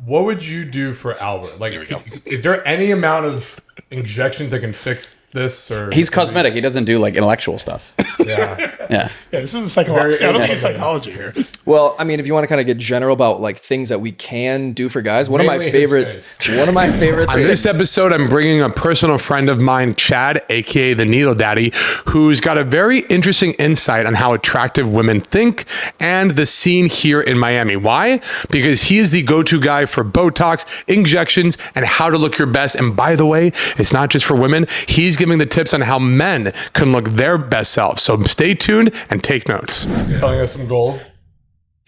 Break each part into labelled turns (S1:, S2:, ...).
S1: what would you do for Albert? Like,
S2: There we go.
S1: is there any amount of injections that can fix this? Or
S3: He's cosmetic. He doesn't do like intellectual stuff.
S1: Yeah.
S3: Yeah.
S2: Yeah, this is a psychology. I don't think it's psychology here.
S4: Well, I mean, if you want to kind of get general about like things that we can do for guys, one of my
S1: Mainly
S4: favorite
S5: On this episode, I'm bringing a personal friend of mine, Chad, aka the Needle Daddy, who's got a very interesting insight on how attractive women think and the scene here in Miami. Why? Because he is the go-to guy for Botox, injections, and how to look your best. And by the way, it's not just for women. He's giving the tips on how men can look their best selves. So stay tuned and take notes.
S1: Telling us some gold.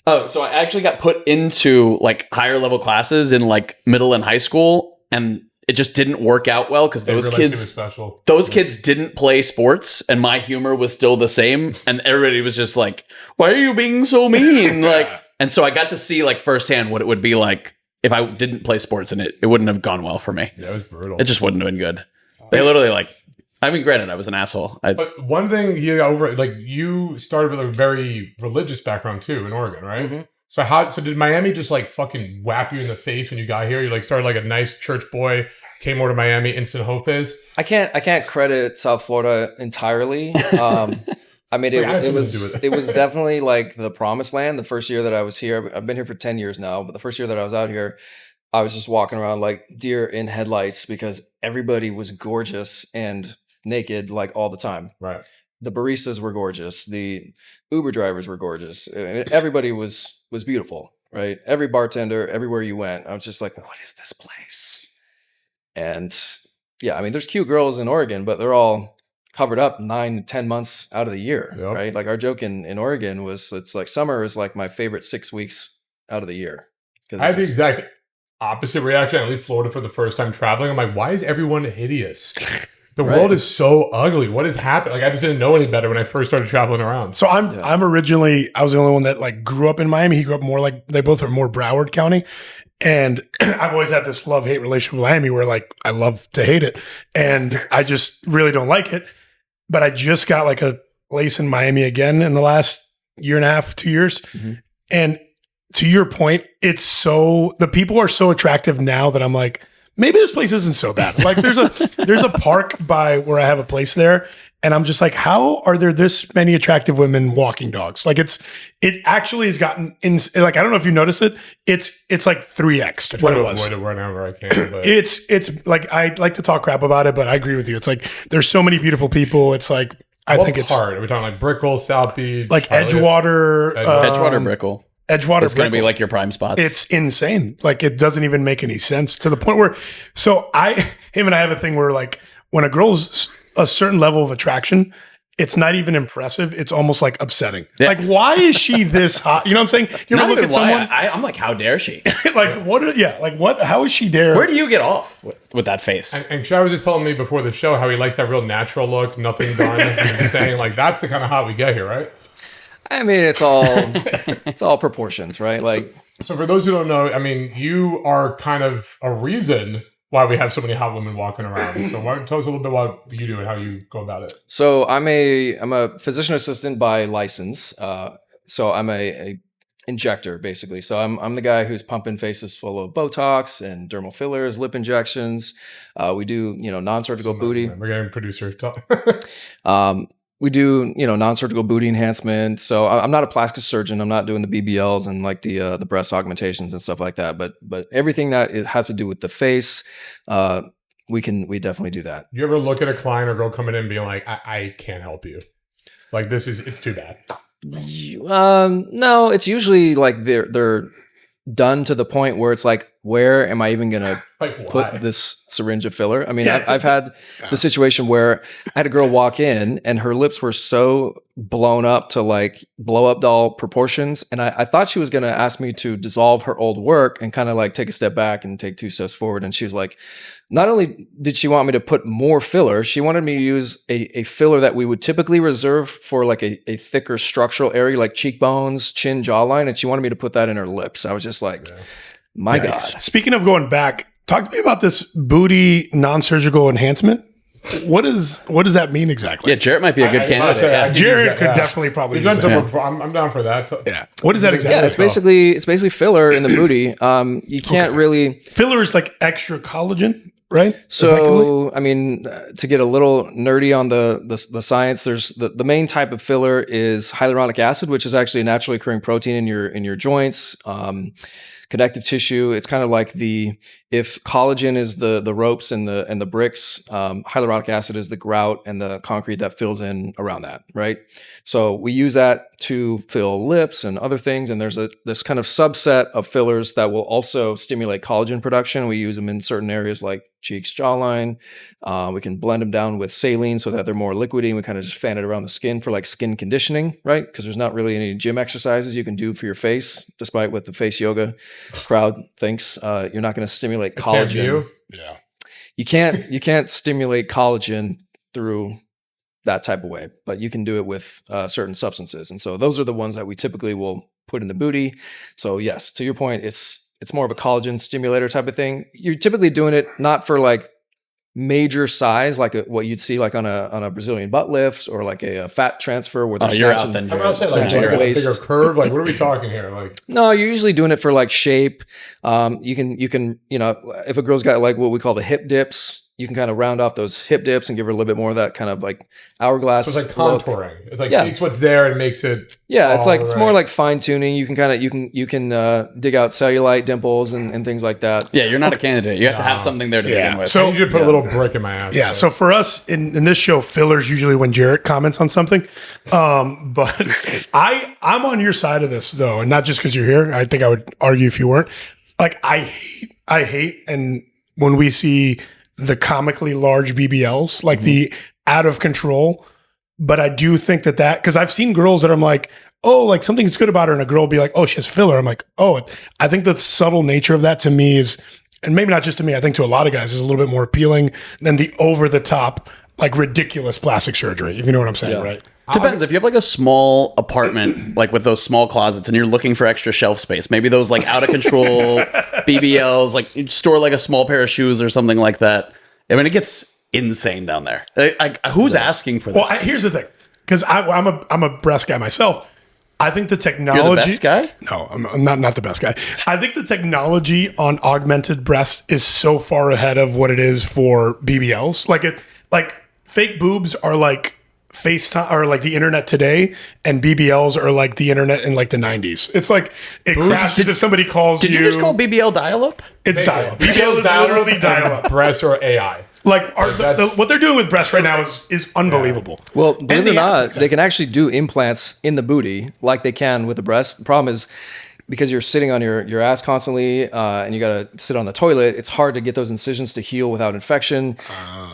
S3: Oh, so I actually got put into like higher level classes in like middle and high school, and it just didn't work out well because those kids didn't play sports, and my humor was still the same, and everybody was just like, "Why are you being so mean?" Like, and so I got to see like firsthand what it would be like if I didn't play sports, and it wouldn't have gone well for me.
S1: Yeah, it was brutal.
S3: It just wouldn't have been good. They literally like. I mean, granted, I was an asshole.
S1: But one thing you got over, like you started with a very religious background too in Oregon, right?
S4: Mhm.
S1: So did Miami just like fucking whap you in the face when you got here? You like started like a nice church boy, came over to Miami, instant hope is?
S4: I can't credit South Florida entirely. I mean, it was definitely like the promised land. The first year that I was here, I've been here for 10 years now, but the first year that I was out here, I was just walking around like deer in headlights because everybody was gorgeous and naked like all the time.
S1: Right.
S4: The baristas were gorgeous. The Uber drivers were gorgeous. Everybody was beautiful, right? Every bartender, everywhere you went, I was just like, what is this place? And yeah, I mean, there's cute girls in Oregon, but they're all covered up 9 to 10 months out of the year, right? Like our joke in Oregon was, it's like summer is like my favorite 6 weeks out of the year.
S1: I had the exact opposite reaction. I leave Florida for the first time traveling. I'm like, why is everyone hideous? The world is so ugly. What has happened? Like I just didn't know any better when I first started traveling around.
S2: So I'm originally, I was the only one that like grew up in Miami. He grew up more like, they both are more Broward County. And I've always had this love-hate relationship with Miami where like I love to hate it. And I just really don't like it. But I just got like a place in Miami again in the last year and a half, 2 years. Mm-hmm. And to your point, the people are so attractive now that I'm like, maybe this place isn't so bad. Like there's a park by where I have a place there. And I'm just like, how are there this many attractive women walking dogs? Like it actually has gotten like, I don't know if you noticed it. It's like 3x what it was.
S1: Avoid it whenever I can. But.
S2: It's like, I like to talk crap about it, but I agree with you. It's like, there's so many beautiful people. It's like, I think it's
S1: hard. Are we talking like Brickell, South Beach,
S2: like Edgewater,
S3: Brickell.
S2: Edgewater.
S3: It's going to be like your prime spots.
S2: It's insane. Like it doesn't even make any sense to the point where, him and I have a thing where like when a girl's a certain level of attraction, it's not even impressive. It's almost like upsetting. Yeah. Like, why is she this hot? You know what I'm saying? You ever look at someone?
S3: I'm like, how dare she?
S2: Like, what? How is she dare?
S3: Where do you get off with that face?
S1: And Chad was just telling me before the show how he likes that real natural look, nothing done. He's saying like, that's the kind of hot we get here, right?
S4: I mean, it's all proportions, right? Like,
S1: so for those who don't know, I mean, you are kind of a reason why we have so many hot women walking around. So tell us a little bit what you do and how you go about it.
S4: So I'm a physician assistant by license. So I'm a injector basically. So I'm the guy who's pumping faces full of Botox and dermal fillers, lip injections. We do non-surgical booty.
S1: We're getting producer talk.
S4: We do, non-surgical booty enhancement. So I'm not a plastic surgeon. I'm not doing the BBLs and like the breast augmentations and stuff like that. But everything that has to do with the face, we definitely do that.
S1: You ever look at a client or girl coming in and being like, I can't help you. Like it's too bad.
S4: No, it's usually like they're done to the point where it's like, where am I even gonna put this syringe of filler? I mean, I've had the situation where I had a girl walk in and her lips were so blown up to like blow up doll proportions, and I thought she was gonna ask me to dissolve her old work and kind of like take a step back and take 2 steps forward. And she was like, not only did she want me to put more filler, she wanted me to use a filler that we would typically reserve for like a thicker structural area like cheekbones, chin, jawline, and she wanted me to put that in her lips. I was just like, my God.
S2: Speaking of going back, talk to me about this booty non-surgical enhancement. what does that mean exactly?
S3: Yeah, Jarrett might be a good candidate.
S2: Jared could definitely probably use that.
S1: I'm down for that.
S2: Yeah. What is that exactly?
S4: Yeah, it's basically filler in the booty. You can't really
S2: filler is like extra collagen, right?
S4: So I mean, to get a little nerdy on the science, there's the main type of filler is hyaluronic acid, which is actually a naturally occurring protein in your joints. Connective tissue. It's kind of like if collagen is the ropes and the bricks, hyaluronic acid is the grout and the concrete that fills in around that, right? So we use that to fill lips and other things. And there's this kind of subset of fillers that will also stimulate collagen production. We use them in certain areas like cheeks, jawline. We can blend them down with saline so that they're more liquidy. And we kind of just fan it around the skin for like skin conditioning, right? Because there's not really any gym exercises you can do for your face, despite what the face yoga crowd thinks. You're not going to stimulate collagen.
S2: Yeah.
S4: You can't stimulate collagen through that type of way, but you can do it with certain substances. And so those are the ones that we typically will put in the booty. So yes, to your point, it's more of a collagen stimulator type of thing. You're typically doing it not for like major size, like what you'd see like on a Brazilian butt lift or like a fat transfer where they're snatching,
S1: I'm not saying like a bigger curve. Like, what are we talking here? Like,
S4: no, you're usually doing it for like shape. You can, if a girl's got like what we call the hip dips, you can kind of round off those hip dips and give her a little bit more of that kind of like hourglass.
S1: So it's like contouring. Look. It's like takes what's there and makes it.
S4: Yeah, it's more like fine tuning. You can kind of you can dig out cellulite, dimples, and things like that.
S3: Yeah, you're not a candidate. You have to have something there to begin with.
S1: So you should put a little brick in my ass.
S2: Yeah. So for us in this show, fillers usually when Jarrett comments on something. But I'm on your side of this though, and not just because you're here. I think I would argue if you weren't. Like I hate, and when we see the comically large BBLs, like the out of control. But I do think that because I've seen girls that I'm like, oh, like something's good about her. And a girl will be like, oh, she has filler. I'm like, oh, I think the subtle nature of that to me is, and maybe not just to me, I think to a lot of guys is a little bit more appealing than the over the top, like ridiculous plastic surgery. If you know what I'm saying, right?
S3: Depends. If you have like a small apartment, like with those small closets, and you're looking for extra shelf space, maybe those like out of control BBLs, like you store like a small pair of shoes or something like that. I mean, it gets insane down there. Like who's asking for this?
S2: Well, here's the thing, because I'm a breast guy myself. I think the technology.
S3: You're the best guy?
S2: No, I'm not the best guy. I think the technology on augmented breast is so far ahead of what it is for BBLs. Like fake boobs are like FaceTime or like the internet today, and BBLs are like the internet in like the 90s. It's like it crashes if somebody calls you.
S3: Did you just call BBL dial-up?
S2: It's dial-up. BBL is literally dial-up.
S1: Breast or AI.
S2: Like what they're doing with breast right now is unbelievable.
S4: Yeah. Well, believe it or not, they can actually do implants in the booty like they can with the breast. The problem is because you're sitting on your ass constantly and you got to sit on the toilet, it's hard to get those incisions to heal without infection.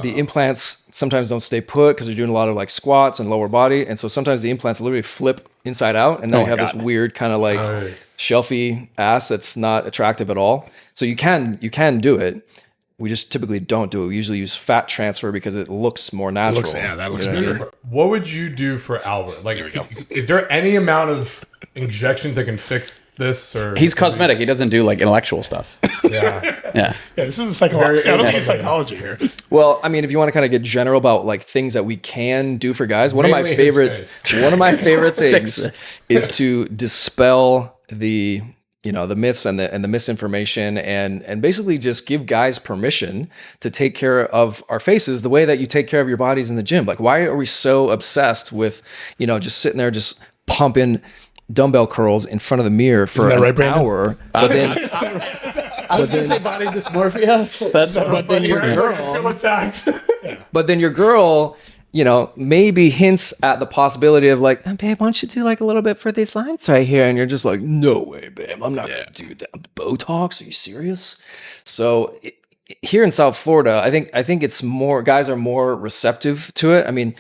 S4: The implants sometimes don't stay put because they're doing a lot of like squats and lower body. And so sometimes the implants literally flip inside out and now you have this weird kind of like shelfy ass that's not attractive at all. So you can do it. We just typically don't do it. We usually use fat transfer because it looks more natural.
S2: That looks better.
S1: What would you do for Albert? Like, is there any amount of injections that can fix this? Or
S3: he's cosmetic. He doesn't do like intellectual stuff.
S1: Yeah.
S2: This is a psychology. I don't think it's psychology here.
S4: Well, I mean, if you want to kind of get general about like things that we can do for guys, one of my favorite things is to dispel the myths and the misinformation and basically just give guys permission to take care of our faces the way that you take care of your bodies in the gym. Like, why are we so obsessed with, just sitting there, just pumping dumbbell curls in front of the mirror for an hour? But then
S3: I was going to say body dysmorphia. That's
S4: but then your girl, but then your girl, maybe hints at the possibility of like, oh, babe, why don't you do like a little bit for these lines right here? And you're just like, no way, babe. I'm not going to do that. Botox? Are you serious? So here in South Florida, I think it's more, guys are more receptive to it. I mean,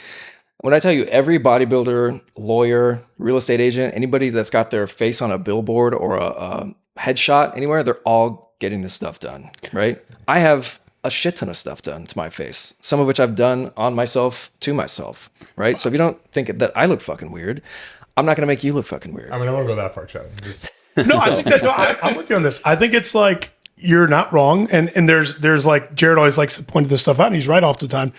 S4: when I tell you every bodybuilder, lawyer, real estate agent, anybody that's got their face on a billboard or a headshot anywhere, they're all getting this stuff done, right? I have a shit ton of stuff done to my face, some of which I've done on myself to myself, right? So if you don't think that I look fucking weird, I'm not going to make you look fucking weird.
S1: I mean, I won't go that far, Chad.
S2: No, I think I'm with you on this. I think it's like, you're not wrong. And there's like, Jared always likes to point this stuff out and he's right off the time.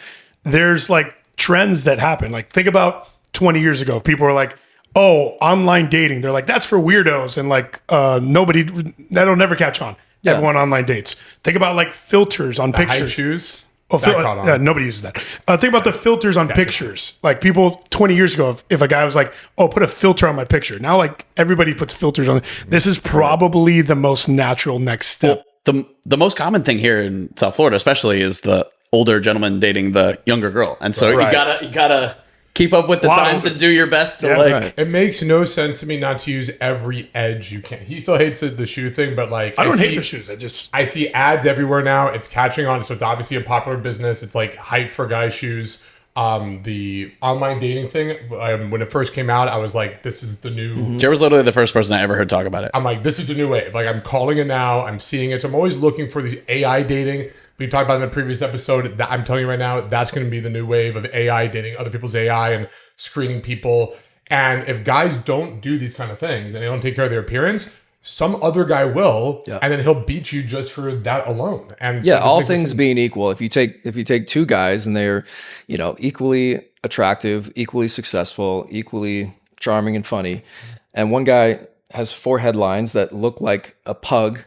S2: there's like trends that happen. Like think about 20 years ago, people were like, oh, online dating. They're like, that's for weirdos. And like that'll never catch on. Yeah. Everyone online dates. Think about like filters on pictures.
S1: High shoes.
S2: Oh, nobody uses that. Think about the filters on pictures. Like people 20 years ago, if a guy was like, oh, put a filter on my picture. Now like everybody puts filters on. This is probably the most natural next step.
S3: Well, the most common thing here in South Florida, especially, is the older gentleman dating the younger girl. And so you gotta keep up with the times and do your best to
S1: It makes no sense to me not to use every edge you can. He still hates the shoe thing, but like
S2: I don't hate the shoes. I
S1: see ads everywhere now. It's catching on, so it's obviously a popular business. It's like hype for guys' shoes. The online dating thing, when it first came out, I was like, this is the new.
S3: Jer was literally the first person I ever heard talk about it.
S1: I'm like, this is the new wave. Like I'm calling it now. I'm seeing it. So I'm always looking for these AI dating. We talked about in the previous episode. That I'm telling you right now, that's going to be the new wave of AI dating other people's AI and screening people. And if guys don't do these kind of things and they don't take care of their appearance, some other guy will, and then he'll beat you just for that alone. And
S4: so all things being equal, if you take two guys and they're, equally attractive, equally successful, equally charming and funny, and one guy has forehead lines that look like a pug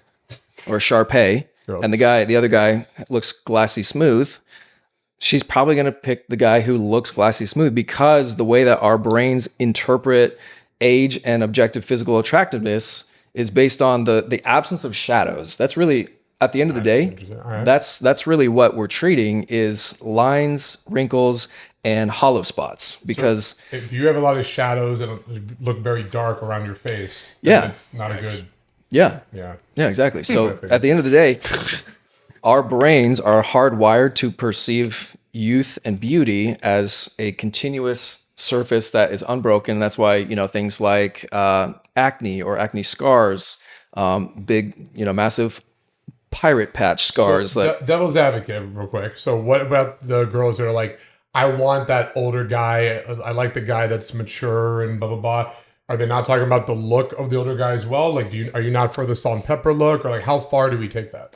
S4: or a Shar-Pei, and the other guy looks glassy smooth, she's probably going to pick the guy who looks glassy smooth, because the way that our brains interpret age and objective physical attractiveness is based on the absence of shadows. That's really, at the end of the day, that's really what we're treating is lines, wrinkles, and hollow spots. Because
S1: so if you have a lot of shadows and look very dark around your face, it's not a good.
S4: Yeah, exactly. So at the end of the day, our brains are hardwired to perceive youth and beauty as a continuous surface that is unbroken. That's why, things like acne or acne scars, big, massive pirate patch scars.
S1: So, devil's advocate real quick. So what about the girls that are like, I want that older guy. I like the guy that's mature and blah, blah, blah. Are they not talking about the look of the older guy as well? Like, are you not for the salt and pepper look, or like how far do we take that?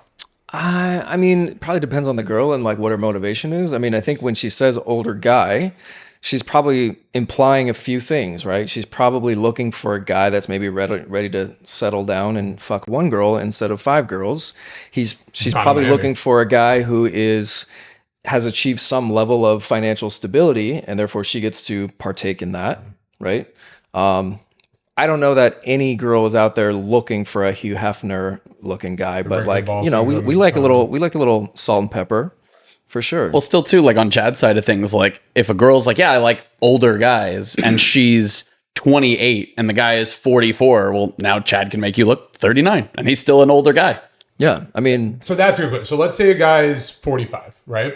S4: I mean, it probably depends on the girl and like what her motivation is. I mean, I think when she says older guy, she's probably implying a few things, right? She's probably looking for a guy that's maybe ready to settle down and fuck one girl instead of 5 girls. She's probably looking for a guy who has achieved some level of financial stability, and therefore she gets to partake in that, right? I don't know that any girl is out there looking for a Hugh Hefner looking guy, but like, we like a little salt and pepper. For sure.
S3: Well, still too, like on Chad's side of things, like if a girl's like, yeah, I like older guys, and she's 28 and the guy is 44, well, now Chad can make you look 39 and he's still an older guy.
S4: Yeah. I mean,
S1: so that's a good question. So let's say a guy is 45, right?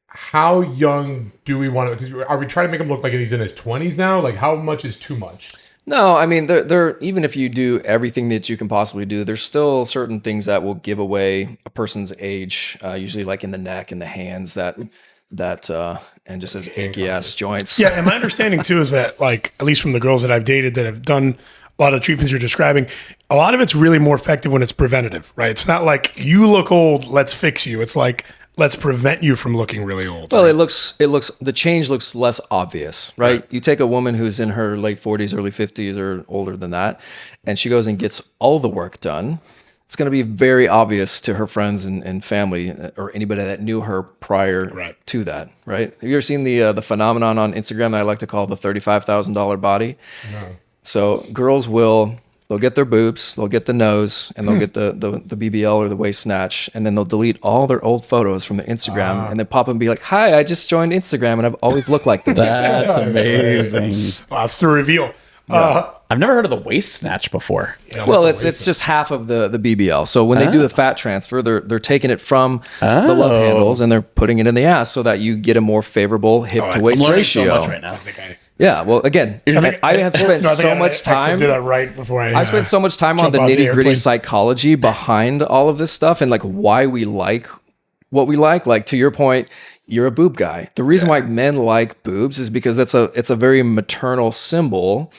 S1: How young do we want to, because are we trying to make him look like he's in his 20s now? Like how much is too much?
S4: No, I mean, there. Even if you do everything that you can possibly do, there's still certain things that will give away a person's age. Usually, like in the neck and the hands, and just as achy ass joints.
S2: Yeah, and my understanding too is that, like, at least from the girls that I've dated that have done a lot of the treatments you're describing, a lot of it's really more effective when it's preventative, right? It's not like you look old, let's fix you. It's like, let's prevent you from looking really old.
S4: Well, right? The change looks less obvious, right? You take a woman who's in her late 40s, early 50s, or older than that, and she goes and gets all the work done. It's going to be very obvious to her friends and family, or anybody that knew her prior to that, right? Have you ever seen the phenomenon on Instagram that I like to call the $35,000 body? No. So girls they'll get their boobs, they'll get the nose, and they'll get the BBL or the waist snatch, and then they'll delete all their old photos from the Instagram, and then pop up and be like, "Hi, I just joined Instagram, and I've always looked like this."
S3: That's amazing.
S2: That's the reveal.
S3: I've never heard of the waist snatch before.
S4: Well, it's just half of the BBL. So when they do the fat transfer, they're taking it from the love handles and they're putting it in the ass so that you get a more favorable hip to waist ratio.
S3: So much right now.
S4: Yeah, well, again, I have spent so much time.
S2: Did that right before
S4: I spent so much time on the nitty gritty psychology behind all of this stuff and like why we like what we like. Like to your point, you're a boob guy. The reason why men like boobs is because it's a very maternal symbol.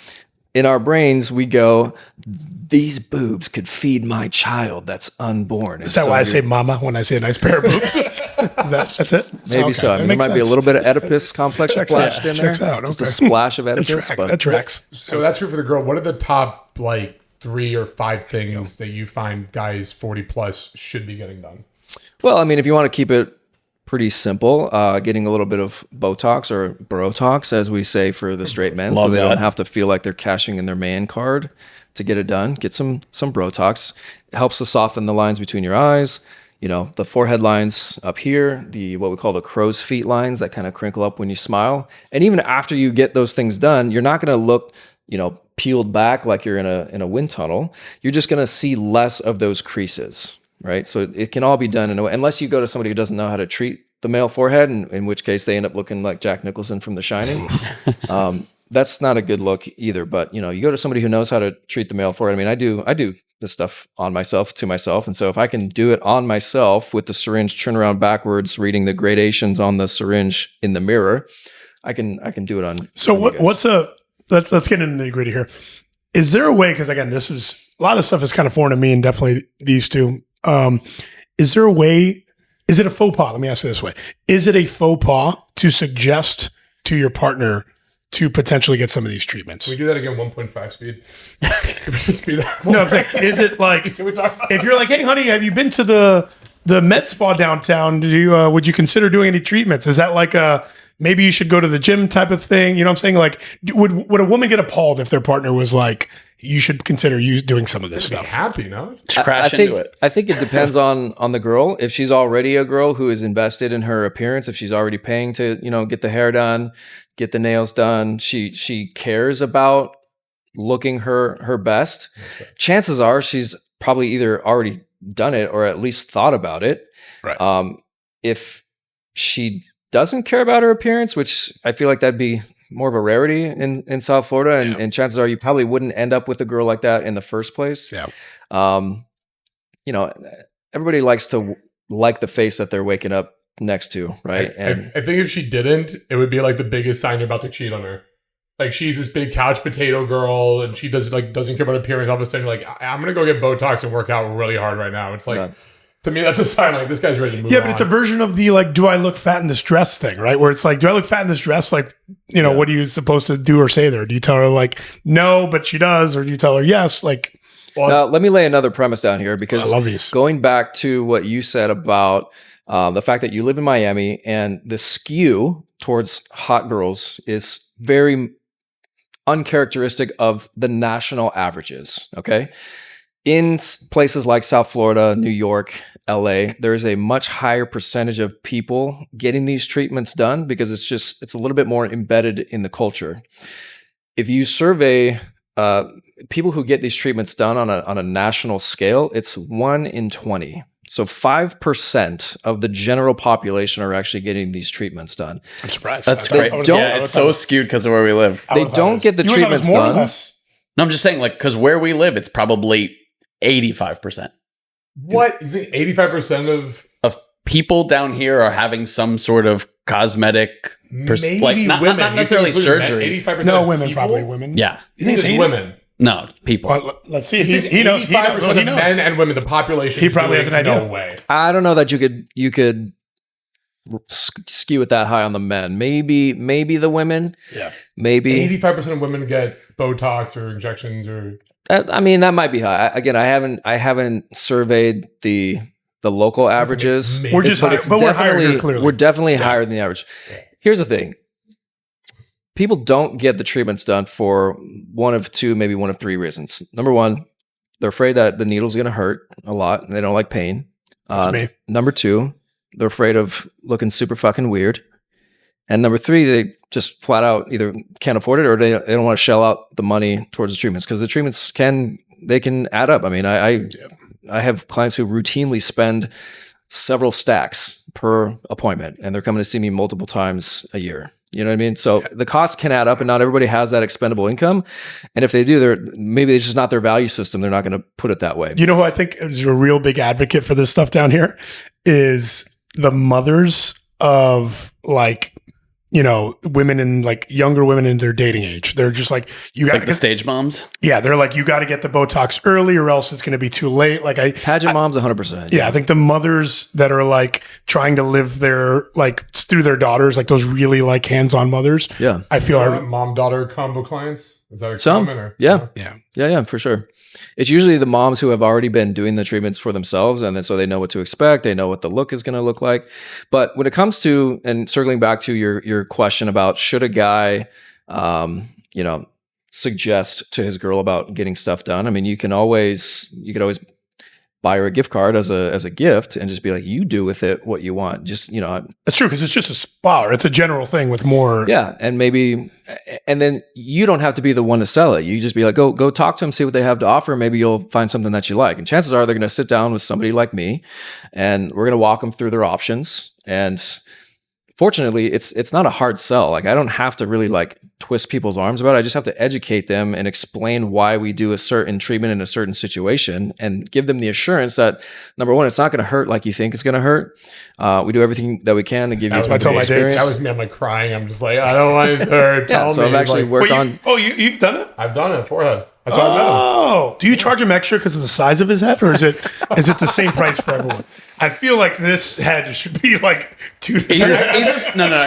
S4: in our brains, we go, these boobs could feed my child that's unborn.
S2: Is that why I say mama when I say a nice pair of boobs? That's it?
S4: Maybe so. I mean, there might be a little bit of Oedipus complex splashed in there.
S2: Checks out.
S4: Just a splash of Oedipus.
S2: That tracks.
S1: So that's true for the girl. What are the top, like, 3 or 5 things that you find guys 40 plus should be getting done?
S4: Well, I mean, if you want to keep it pretty simple, getting a little bit of Botox or Brotox, as we say for the straight men, so they don't have to feel like they're cashing in their man card to get it done. Get some Brotox. It helps to soften the lines between your eyes. You know, the forehead lines up here, what we call the crow's feet lines that kind of crinkle up when you smile. And even after you get those things done, you're not going to look, you know, peeled back like you're in a wind tunnel. You're just going to see less of those creases, right? So it can all be done in a way, unless you go to somebody who doesn't know how to treat the male forehead, in which case they end up looking like Jack Nicholson from The Shining. That's not a good look either. But you know, you go to somebody who knows how to treat the male forehead. I mean, I do this stuff on myself, to myself, and so if I can do it on myself with the syringe turn around backwards, reading the gradations on the syringe in the mirror, I can do it on.
S2: So let's get into the nitty-gritty here. Is there a way? Because again, this is a lot of stuff is kind of foreign to me, and definitely these two. Is there a way? Is it a faux pas? Let me ask it this way. Is it a faux pas to suggest to your partner to potentially get some of these treatments?
S1: Can we do that again, 1.5 speed? Can we just speed that?
S2: No, I'm saying, is it like, if you're like, hey, honey, have you been to the med spa downtown? Would you consider doing any treatments? Is that like maybe you should go to the gym type of thing? You know what I'm saying? Like, would a woman get appalled if their partner was like, you should consider doing some of this stuff?
S1: Happy, no?
S3: Just crash into it.
S4: I think it depends on the girl. If she's already a girl who is invested in her appearance, if she's already paying to, you know, get the hair done, get the nails done, she cares about looking her best. Okay. Chances are she's probably either already done it or at least thought about it.
S2: Right.
S4: If she doesn't care about her appearance, which I feel like that'd be more of a rarity in South Florida, and chances are you probably wouldn't end up with a girl like that in the first place.
S2: Yeah.
S4: You know, everybody likes to like the face that they're waking up next to, right?
S1: I think if she didn't, it would be like the biggest sign you're about to cheat on her. Like, she's this big couch potato girl, and she doesn't care about appearance. All of a sudden, you're like, I'm gonna go get Botox and work out really hard right now. It's like, to me, that's a sign like this guy's ready to move on.
S2: Yeah, but it's a version of the like, do I look fat in this dress thing, right? Where it's like, do I look fat in this dress? Like, you know, what are you supposed to do or say there? Do you tell her like, no, but she does, or do you tell her yes? Like,
S4: now let me lay another premise down here, because
S2: I love these.
S4: Going back to what you said about the fact that you live in Miami and the skew towards hot girls is very uncharacteristic of the national averages. Okay. In places like South Florida, New York, LA, there is a much higher percentage of people getting these treatments done because it's a little bit more embedded in the culture. If you survey people who get these treatments done on a national scale, it's 1 in 20. So 5% of the general population are actually getting these treatments done.
S2: I'm surprised.
S3: That's great. It's so skewed because of where we live.
S4: They don't get the treatments done.
S3: No, I'm just saying, like, because where we live, it's probably 85%.
S1: What? You think 85%
S3: of people down here are having some sort of cosmetic,
S1: maybe
S3: not necessarily surgery.
S1: 85%
S2: no, women, probably women.
S3: Yeah.
S1: You think it's women?
S3: No, people.
S2: Well, let's see. He knows.
S1: 85% of men and women, the population.
S2: He probably has an idea.
S1: No way.
S4: I don't know that you could skew it that high on the men. Maybe the women.
S2: Yeah.
S4: Maybe
S1: 85% of women get Botox or injections or.
S4: I mean, that might be high. Again, I haven't surveyed the local averages.
S2: We're just high, but we're higher here, clearly.
S4: We're definitely higher than the average. Yeah. Here's the thing. People don't get the treatments done for one of two, maybe one of three reasons. Number one, they're afraid that the needle's going to hurt a lot and they don't like pain.
S2: That's me.
S4: Number two, they're afraid of looking super fucking weird. And number three, they just flat out either can't afford it or they don't want to shell out the money towards the treatments, because the treatments can add up. I mean, I have clients who routinely spend several stacks per appointment, and they're coming to see me multiple times a year. You know what I mean? So the costs can add up, and not everybody has that expendable income. And if they do, maybe it's just not their value system. They're not going to put it that way.
S2: You know who I think is a real big advocate for this stuff down here is the mothers of, like, women in like younger women in their dating age. They're just like, you got
S3: like the stage moms.
S2: Yeah. They're like, you got to get the Botox early or else it's going to be too late. Like
S4: pageant moms, 100%.
S2: Yeah. I think the mothers that are like trying to live their, like through their daughters, like those really like hands-on mothers.
S4: Yeah.
S2: I feel are
S1: mom-daughter combo clients. Is that a
S4: some?
S1: common? Or,
S4: Yeah, for sure. It's usually the moms who have already been doing the treatments for themselves, and then so they know what to expect. They know what the look is going to look like. But when it comes to, and circling back to your question about should a guy, suggest to his girl about getting stuff done. I mean, you could always buy her a gift card as a gift and just be like, you do with it what you want. Just,
S2: that's true. Cause it's just a spa, or it's a general thing with more.
S4: Yeah. And then you don't have to be the one to sell it. You just be like, go talk to them, see what they have to offer. Maybe you'll find something that you like. And chances are they're going to sit down with somebody like me and we're going to walk them through their options. And fortunately, it's not a hard sell. Like I don't have to really like twist people's arms about it. I just have to educate them and explain why we do a certain treatment in a certain situation and give them the assurance that, number one, it's not going to hurt like you think it's going to hurt. We do everything that we can to give you
S2: my experience.
S1: That was me. I'm like crying. I'm just like, I don't want it to hurt.
S4: Yeah, so I've actually worked on.
S2: Oh, you've done it?
S1: I've done it. Forehead. That's why I met him.
S2: Oh, do you charge him extra because of the size of his head, or is it the same price for everyone? I feel like this head should be like $2.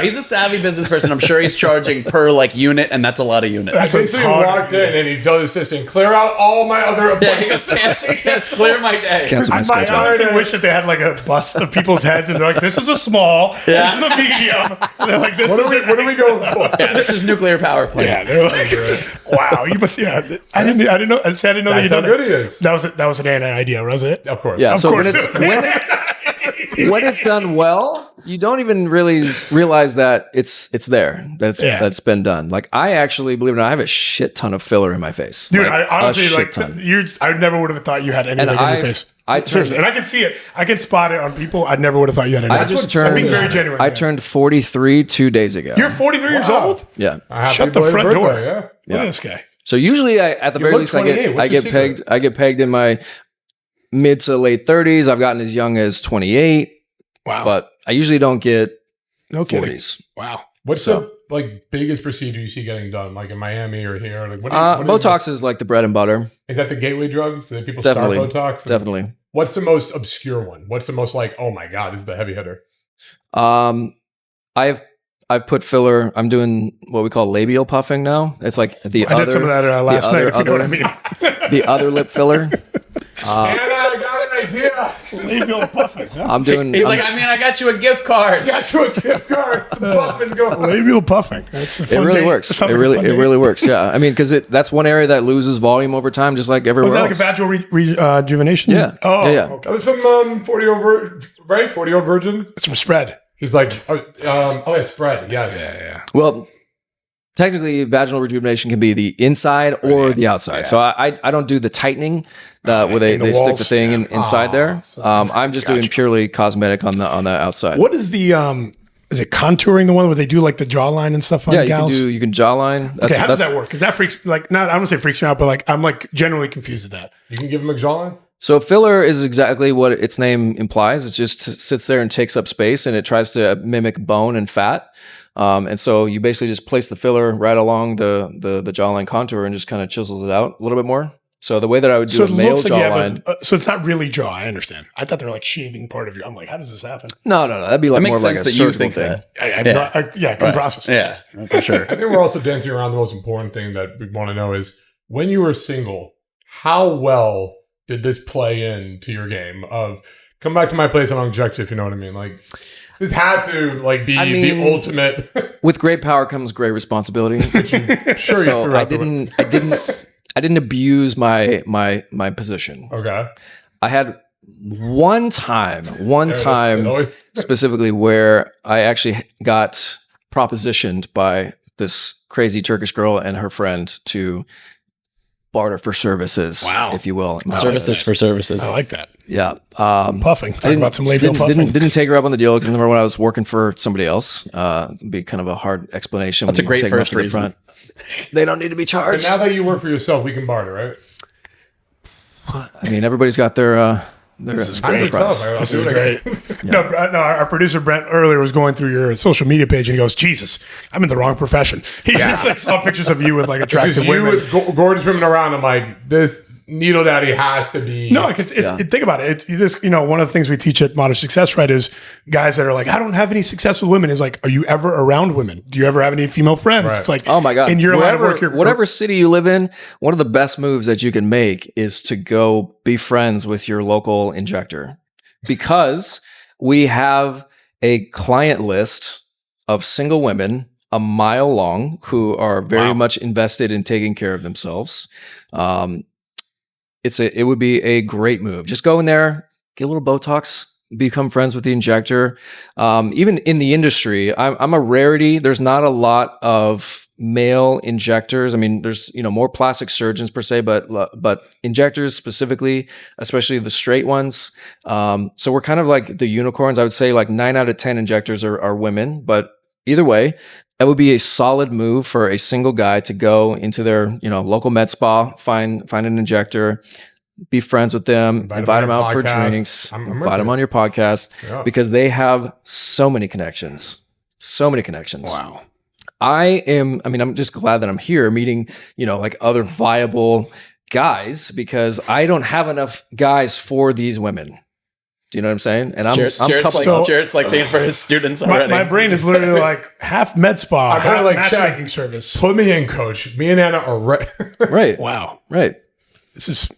S3: He's a savvy business person. I'm sure he's charging per like unit, and that's a lot of units.
S1: I think he walked in and he told his assistant, clear out all my other appointments.
S3: Yeah, he can't clear my day.
S2: I honestly wish that they had like a bust of people's heads, and they're like, this is a small, this is a medium. And they're like, what are we going for?
S3: Yeah, this is nuclear power plant.
S2: Yeah, they're like, wow, you must. Yeah, I didn't know. I didn't know that you done
S1: how good
S2: it.
S1: He is.
S2: That was an idea, was it?
S1: Of course.
S4: Yeah.
S2: Of
S4: So
S2: course
S4: when it's done well, you don't even really realize that it's there. That's been done. Like I actually, believe it or not, I have a shit ton of filler in my face.
S2: Dude,
S4: like,
S2: I honestly I never would have thought you had anything in your face. And I can see it. I can spot it on people. I never would have thought you had anything. I'm being very genuine.
S4: I turned 43 2 days ago.
S2: You're 43 years old?
S4: Yeah.
S2: Shut the front door.
S1: Yeah.
S2: Look at this guy.
S4: So usually, at the very least, I get pegged in my mid to late 30s. I've gotten as young as 28.
S2: Wow!
S4: But I usually don't get
S2: no
S4: 40s.
S2: Kidding. Wow!
S1: What's the biggest procedure you see getting done, like in Miami or here? Like,
S4: Botox is like the bread and butter.
S1: Is that the gateway drug? Do people
S4: Definitely.
S1: start Botox?
S4: Definitely.
S1: What's the most obscure one? What's the most like? Oh my god, this is the heavy hitter.
S4: I've put filler. I'm doing what we call labial puffing now. It's like I did some of that last night. If you know what I mean. The other lip filler.
S1: And I got an idea.
S2: Labial puffing. Huh?
S3: I got you a gift card.
S1: Got you a gift card. Puff and go.
S2: Labial puffing. That's a fun
S4: it really
S2: day.
S4: works. It really works. Yeah. I mean, because that's one area that loses volume over time, just like everywhere else.
S2: Is that like a vaginal rejuvenation?
S4: Yeah.
S2: Oh,
S4: yeah.
S2: Okay.
S1: That was from 40 over, right? 40 Year Old Virgin.
S2: It's from Spread.
S1: He's like, spread. Yes.
S2: Yeah.
S4: Well, technically, vaginal rejuvenation can be the inside or the outside. Yeah. So I don't do the tightening where they stick the thing inside there. I'm just doing purely cosmetic on the outside.
S2: What is the is it contouring, the one where they do like the jawline and stuff on gals?
S4: You can jawline.
S2: How does that work? Because that freaks I don't say freaks me out, but like I'm like generally confused at that.
S1: You can give them a jawline?
S4: So filler is exactly what its name implies. It just sits there and takes up space, and it tries to mimic bone and fat. And so you basically just place the filler right along the jawline contour and just kind of chisels it out a little bit more. So the way that I would do a male jawline.
S2: So it's not really jaw. I understand. I thought they were like shaving part of your. I'm like, how does this happen?
S4: No. That'd be like more like a surgical thing.
S2: I can process it.
S3: Yeah, for sure.
S1: I think we're also dancing around the most important thing that we want to know is when you were single, how well did this play into your game of come back to my place and I'll inject you, if you know what I mean? Like this had to be the ultimate.
S4: With great power comes great responsibility.
S1: Sure,
S4: so I didn't abuse my position.
S1: Okay.
S4: I had one time specifically where I actually got propositioned by this crazy Turkish girl and her friend to barter for services, if you will.
S3: Services for services.
S2: I like that.
S4: Yeah.
S2: Puffing. Talk about some labial puffing.
S4: Didn't take her up on the deal because remember when I was working for somebody else. It'd be kind of a hard explanation.
S3: That's a great first reason.
S4: They don't need to be charged.
S1: But now that you work for yourself, we can barter, right?
S4: I mean, everybody's got their
S2: this is great.
S1: This is great.
S2: No, our producer Brent earlier was going through your social media page and he goes, Jesus, I'm in the wrong profession. He just like saw pictures of you with like attractive women.
S1: With gorgeous women around. I'm like, this needle daddy has to be.
S2: No, it's think about it. It's this, one of the things we teach at Modern Success, right, is guys that are like, I don't have any success with women. Is like, are you ever around women? Do you ever have any female friends? Right. It's like,
S4: oh my God.
S2: And you're allowed to work your
S4: whatever city you live in, one of the best moves that you can make is to go be friends with your local injector, because we have a client list of single women a mile long who are very much invested in taking care of themselves. It would be a great move. Just go in there, get a little Botox, become friends with the injector. Even in the industry, I'm a rarity. There's not a lot of male injectors. I mean, there's more plastic surgeons per se, but injectors specifically, especially the straight ones. So we're kind of like the unicorns. I would say like 9 out of 10 injectors are women. But either way, that would be a solid move for a single guy to go into their, local med spa, find an injector, be friends with them, invite them out for drinks, invite them on your podcast, because they have so many connections. So many connections.
S2: Wow.
S4: I'm just glad that I'm here meeting, like other viable guys, because I don't have enough guys for these women. Do you know what I'm saying? And
S3: Jared's like thinking for his students already.
S2: My brain is literally like half med spa,
S1: I'm
S2: half
S1: like
S2: matchmaking service.
S1: Put me in, coach. Me and Anna are
S4: right.
S2: Wow.
S4: Right.
S2: This is.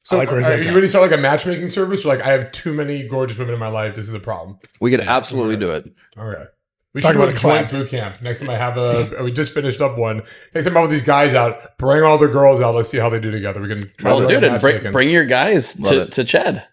S1: So are you ready to start like a matchmaking service? Or like, I have too many gorgeous women in my life. This is a problem.
S4: We could absolutely do it.
S1: Okay. We should do a joint boot camp. Next time I have we just finished up one. Next time I'm with these guys out, bring all the girls out. Let's see how they do together. We can try
S3: and bring your guys to Chad.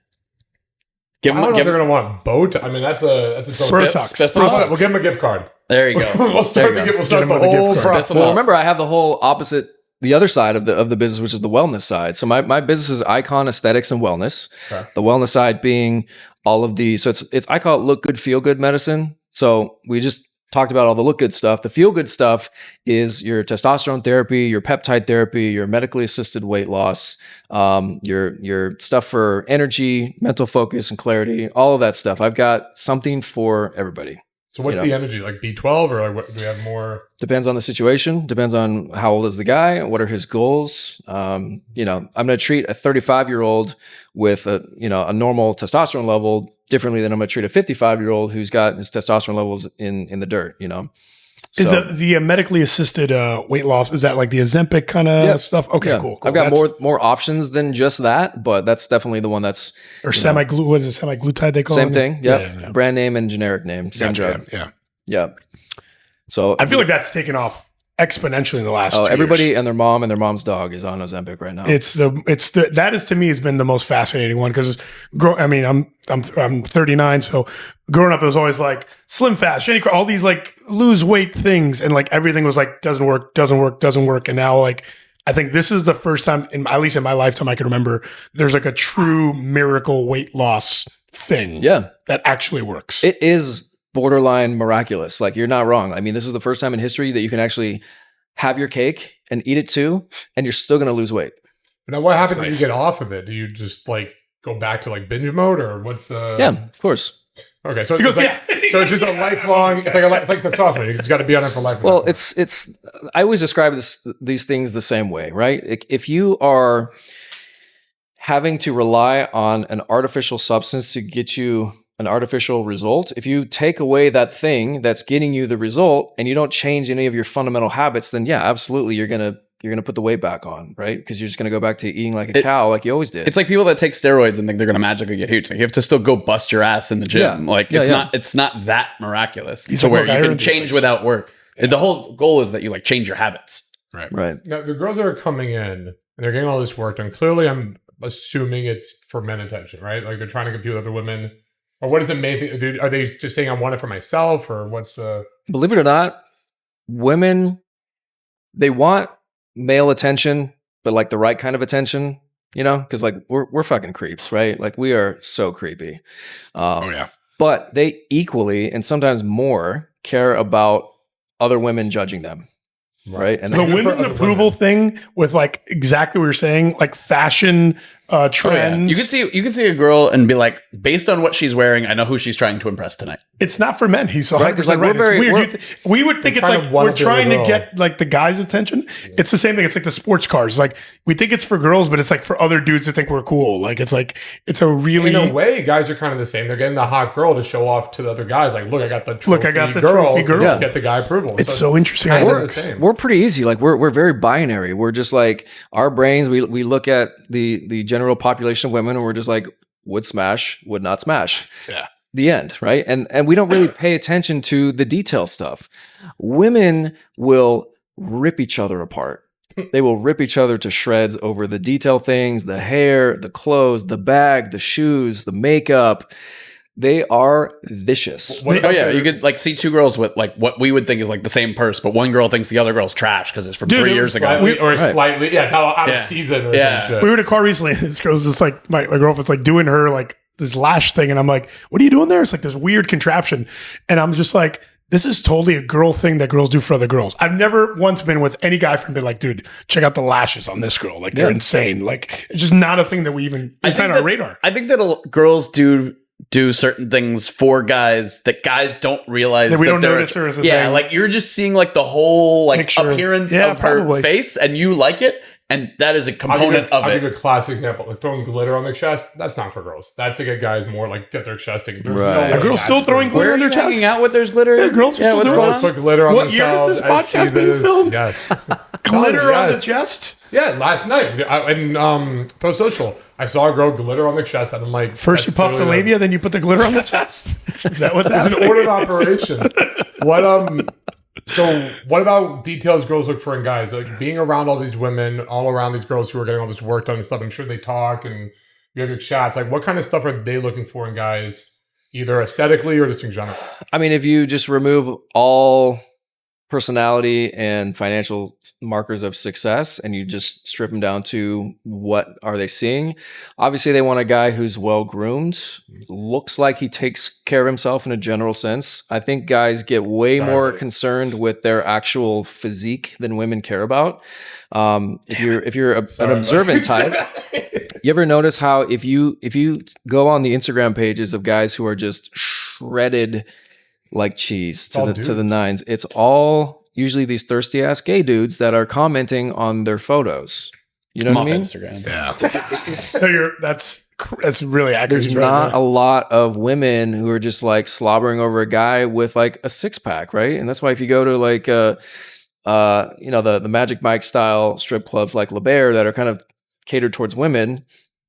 S1: I don't know if they're going to want boat. I mean, that's a
S2: Botox.
S1: We'll give them a gift card.
S3: There you go.
S1: We'll start the whole process.
S4: Well, remember, I have the whole opposite, the other side of the business, which is the wellness side. So my business is Icon Aesthetics and Wellness. Okay. The wellness side being all of the, so it's I call it look good, feel good medicine. So we just talked about all the look good stuff. The feel good stuff is your testosterone therapy, your peptide therapy, your medically assisted weight loss, your stuff for energy, mental focus and clarity, all of that stuff. I've got something for everybody.
S1: So what's the energy? Like B12 or like what, do we have more?
S4: Depends on the situation. Depends on how old is the guy. What are his goals? I'm going to treat a 35-year-old with a normal testosterone level differently than I'm going to treat a 55-year-old who's got his testosterone levels in the dirt,
S2: Is the medically assisted weight loss, is that like the Ozempic kind of stuff? Okay, cool.
S4: I've got more options than just that, but that's definitely the one that's...
S2: Or what is it, semaglutide they call it?
S4: Same thing, yeah. Brand name and generic name, same drug. Yeah. So
S2: I feel like that's taken off exponentially in the last 2 years.
S4: Everybody and their mom's dog is on Ozempic right now.
S2: That is to me has been the most fascinating one, because I'm 39, so growing up it was always like slim fast, all these like lose weight things, and like everything was like doesn't work, and now like I think this is the first time at least in my lifetime I can remember there's like a true miracle weight loss thing that actually works.
S4: It is borderline miraculous. Like, you're not wrong. I mean, this is the first time in history that you can actually have your cake and eat it too, and you're still going to lose weight.
S1: Now, what happens when you get off of it? Do you just like go back to like binge mode, or what's the?
S4: Yeah, of course.
S1: Okay, so it's it's just a lifelong. It's like testosterone. You just got to be on it for life.
S4: Well, it's. I always describe these things the same way, right? If you are having to rely on an artificial substance to get you an artificial result, if you take away that thing that's getting you the result and you don't change any of your fundamental habits, then yeah, absolutely, you're gonna put the weight back on, right? Because you're just gonna go back to eating like a cow, like you always did.
S3: It's like people that take steroids and think they're gonna magically get huge. Like, you have to still go bust your ass in the gym. It's not that miraculous to where you can change without work. Yeah. The whole goal is that you like change your habits.
S4: Right.
S1: Now the girls that are coming in and they're getting all this work done, clearly I'm assuming it's for men attention, right? Like they're trying to compete with other women. Or what is the main thing? Are they just saying I want it for myself, or what's the?
S4: Believe it or not, women, they want male attention, but like the right kind of attention, because like we're fucking creeps, right? Like we are so creepy. But they equally and sometimes more care about other women judging them. Right. And
S2: the women approval thing with like exactly what you're saying, like fashion trends.
S3: You can see a girl and be like, based on what she's wearing, I know who she's trying to impress tonight.
S2: It's not for men. He's 100%
S4: Right, 'cause, like,
S2: right.
S4: we're
S2: It's
S4: very-
S2: weird. We would think it's like we're trying to get like the guys' attention. It's the same thing. It's like the sports cars. Like we think it's for girls, but it's like for other dudes that think we're cool. Like it's a really
S1: in a way, guys are kind of the same. They're getting the hot girl to show off to the other guys. Like, look, I got the trophy girl.
S2: Yeah.
S1: Get the guy approval.
S2: It's so interesting.
S4: We're pretty easy. Like we're very binary. We're just like our brains. We look at the general population of women, and we're just like would smash, would not smash.
S2: Yeah.
S4: The end, right? And we don't really pay attention to the detail stuff. Women will rip each other apart. They will rip each other to shreds over the detail things, the hair, the clothes, the bag, the shoes, the makeup. They are vicious.
S3: You could like see two girls with like what we would think is like the same purse, but one girl thinks the other girl's trash because it's from 3 years ago.
S1: Slightly out of season or some shit.
S2: We were at a car recently, and this girl's just like my girlfriend's like doing her like this lash thing, and I'm like, what are you doing there? It's like this weird contraption, and I'm just like, this is totally a girl thing that girls do for other girls. I've never once been with any guy from being like, dude, check out the lashes on this girl. Like they're insane. Like it's just not a thing that we even it's on our radar.
S3: I think that girls do certain things for guys that guys don't realize
S2: that we don't notice her as a thing.
S3: Like you're just seeing like the whole like
S2: picture.
S3: Appearance of her face, and you like it. And that is a component of it.
S1: I'll give you a classic example. Like throwing glitter on their chest. That's not for girls. That's to get guys more like get their chest.
S2: Right. Are girls still throwing glitter on their chest?
S3: Hanging out with there's glitter.
S2: Yeah, girls are
S3: what's
S2: going
S3: on?
S1: Put glitter on
S2: What year is this podcast being filmed?
S1: Yes.
S2: Glitter on the chest?
S1: Yeah, last night in Pro Social, I saw a girl glitter on the chest, and I'm like,
S2: first you puff the labia, then you put the glitter on the chest. Is that what that's
S1: an order of operations? So what about details girls look for in guys? Like being around all these women, all around these girls who are getting all this work done and stuff. I'm sure they talk and you have good shots. Like what kind of stuff are they looking for in guys, either aesthetically or just in general?
S4: I mean, if you just remove all personality and financial markers of success and you just strip them down to what are they seeing, obviously they want a guy who's well groomed, looks like he takes care of himself in a general sense. I think guys get way more concerned with their actual physique than women care about. If you're an observant type, you ever notice how if you go on the Instagram pages of guys who are just shredded like cheese to the nines, it's all usually these thirsty ass gay dudes that are commenting on their photos. You know what I mean?
S3: Instagram.
S2: Yeah. That's really accurate.
S4: There's not a lot of women who are just like slobbering over a guy with like a six pack, right? And that's why if you go to like the Magic Mike style strip clubs like La Bear that are kind of catered towards women,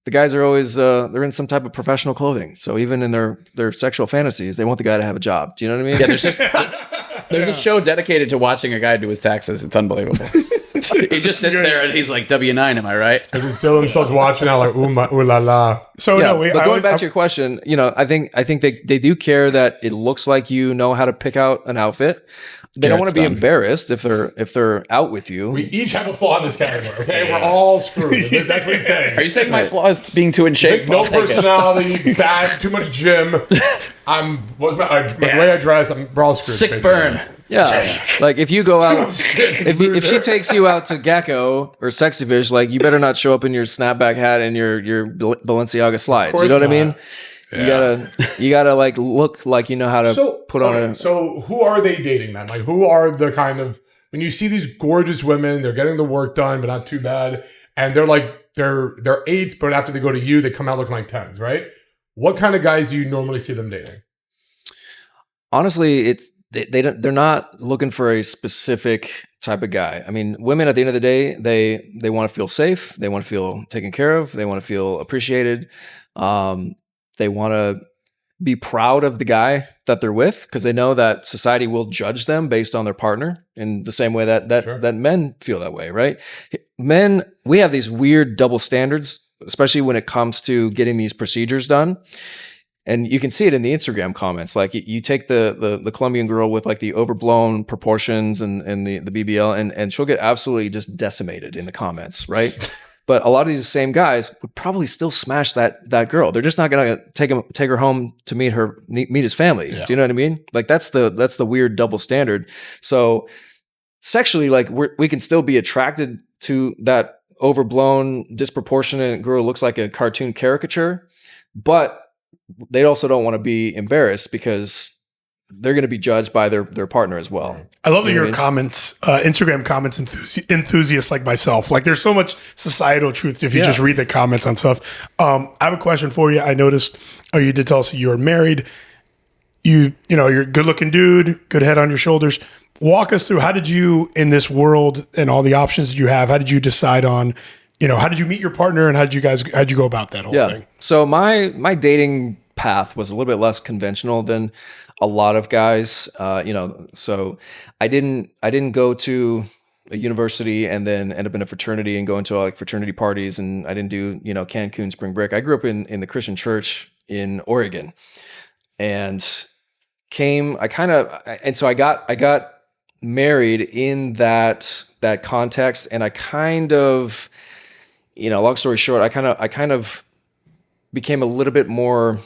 S4: the guys are always they're in some type of professional clothing. So even in their sexual fantasies, they want the guy to have a job. Do you know what I mean?
S3: Yeah, there's a show dedicated to watching a guy do his taxes. It's unbelievable. He just sits there and he's like, W9, am I right?
S1: And he's still himself watching out like, ooh la la.
S2: So
S4: but going back to your question, I think they do care that it looks like you know how to pick out an outfit. They don't want to be embarrassed if they're out with you.
S1: We each have a flaw in this category. Okay, we're all screwed. That's what he's saying.
S3: Are you saying my flaw is being too in shape?
S1: No personality, bad, too much gym. The way I dress, we're all screwed.
S3: Sick burn.
S4: Yeah, like if you go out, if she takes you out to Gecko or Sexy Fish, like you better not show up in your snapback hat and your Balenciaga slides. You know what I mean? Yeah. You gotta like look like you know how to put on a.
S1: So who are they dating then? Like who are the kind of when you see these gorgeous women, they're getting the work done, but not too bad, and they're like they're 8s, but after they go to you, they come out looking like 10s, right? What kind of guys do you normally see them dating?
S4: Honestly, they're not looking for a specific type of guy. I mean, women at the end of the day, they want to feel safe, they want to feel taken care of, they want to feel appreciated. They want to be proud of the guy that they're with because they know that society will judge them based on their partner in the same way that men feel that way, right? Men, we have these weird double standards, especially when it comes to getting these procedures done. And you can see it in the Instagram comments. Like you take the Colombian girl with like the overblown proportions and the BBL and she'll get absolutely just decimated in the comments, right? But a lot of these same guys would probably still smash that girl. They're just not gonna take her home to meet his family. Yeah. Do you know what I mean? Like that's the weird double standard. So sexually, like we can still be attracted to that overblown, disproportionate girl who looks like a cartoon caricature, but they also don't want to be embarrassed because they're going to be judged by their partner as well.
S2: I love that your comments, Instagram comments enthusiasts like myself. Like there's so much societal truth if you just read the comments on stuff. I have a question for you. I noticed, you did tell us you're married. You're a good looking dude, good head on your shoulders. Walk us through, how did you, in this world and all the options that you have, how did you decide on, how did you meet your partner and how'd you go about that whole thing?
S4: So my dating path was a little bit less conventional than a lot of guys, so I didn't go to a university and then end up in a fraternity and go into like fraternity parties. And I didn't do, Cancun spring break. I grew up in the Christian church in Oregon and so I got married in that context. And I kind of, long story short, I kind of became a little bit more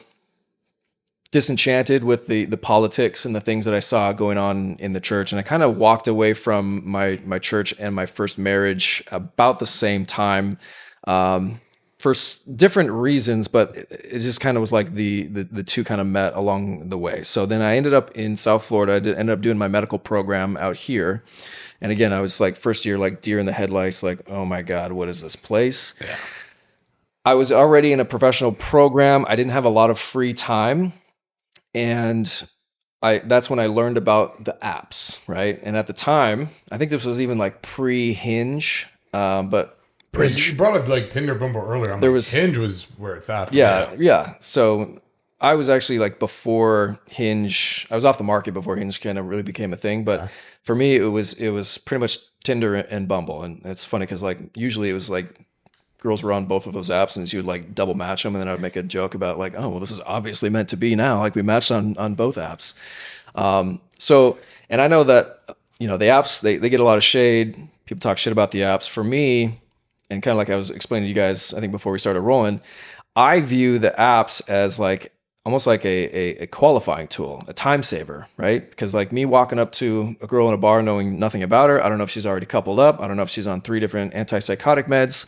S4: disenchanted with the politics and the things that I saw going on in the church. And I kind of walked away from my church and my first marriage about the same time, for different reasons, but it just kind of was like the two kind of met along the way. So then I ended up in South Florida. I ended up doing my medical program out here. And again, I was like first year, like deer in the headlights, like, oh my God, what is this place? Yeah. I was already in a professional program. I didn't have a lot of free time. And that's when I learned about the apps, right? And at the time, I think this was even like pre-Hinge, but
S1: you brought up like Tinder, Bumble earlier. Hinge was where it's at.
S4: Yeah. So I was actually like before Hinge. I was off the market before Hinge kind of really became a thing. But for me, it was pretty much Tinder and Bumble. And it's funny because like usually it was like girls were on both of those apps and you would like double match them. And then I would make a joke about like, oh, well, this is obviously meant to be now. Like we matched on both apps. And I know that, the apps, they get a lot of shade. People talk shit about the apps. For me, and kind of like I was explaining to you guys, I think before we started rolling, I view the apps as like almost like a qualifying tool, a time saver, right? Because like me walking up to a girl in a bar knowing nothing about her, I don't know if she's already coupled up. I don't know if she's on 3 different antipsychotic meds.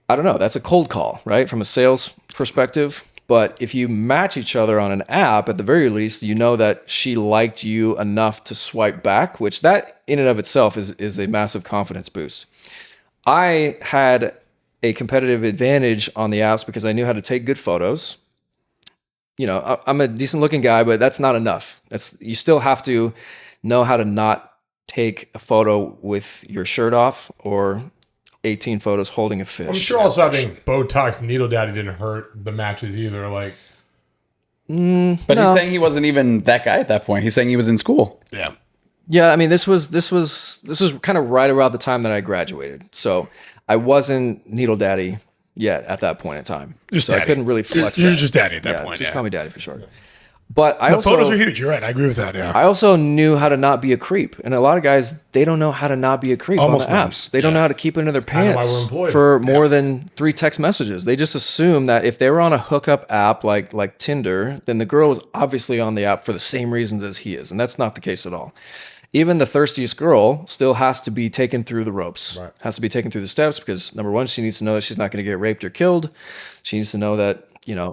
S4: I don't know. That's a cold call, right? From a sales perspective. But if you match each other on an app, at the very least, you know that she liked you enough to swipe back, which that in and of itself is a massive confidence boost. I had a competitive advantage on the apps because I knew how to take good photos. I'm a decent looking guy, but that's not enough. You still have to know how to not take a photo with your shirt off or 18 photos holding a fish.
S1: I'm sure also having Botox Needle Daddy didn't hurt the matches either. Like,
S3: but no. He's saying he wasn't even that guy at that point. He's saying he was in school.
S2: Yeah.
S4: Yeah, I mean, this was kind of right around the time that I graduated. So I wasn't Needle Daddy yet at that point in time.
S2: Just
S4: so
S2: daddy.
S4: I couldn't really flex
S2: You're
S4: that.
S2: just daddy at that point.
S4: Just call me daddy for short. But
S2: the photos are huge. You're right. I agree with that. Yeah.
S4: I also knew how to not be a creep, and a lot of guys, they don't know how to not be a creep
S2: Almost
S4: on the apps. They don't know how to keep it in their pants
S1: we're
S4: for more than 3 text messages. They just assume that if they were on a hookup app like Tinder, then the girl is obviously on the app for the same reasons as he is, and that's not the case at all. Even the thirstiest girl still has to be taken through the ropes, has to be taken through the steps because number one, she needs to know that she's not going to get raped or killed. She needs to know that,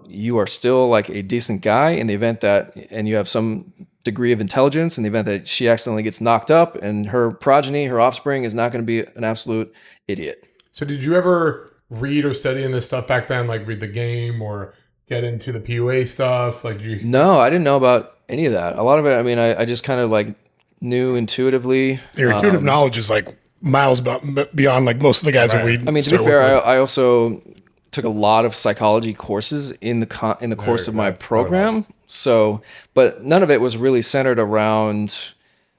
S4: you are still like a decent guy in the event that, and you have some degree of intelligence in the event that she accidentally gets knocked up and her progeny, her offspring is not going to be an absolute idiot.
S1: So did you ever read or study in this stuff back then? Like read the game or get into the PUA stuff? Like,
S4: No, I didn't know about any of that. A lot of it, I mean, I just kind of like knew intuitively.
S2: Your intuitive knowledge is like miles beyond like most of the guys that we.
S4: I mean, to be fair, I also took a lot of psychology courses in the course of my program. So, but none of it was really centered around,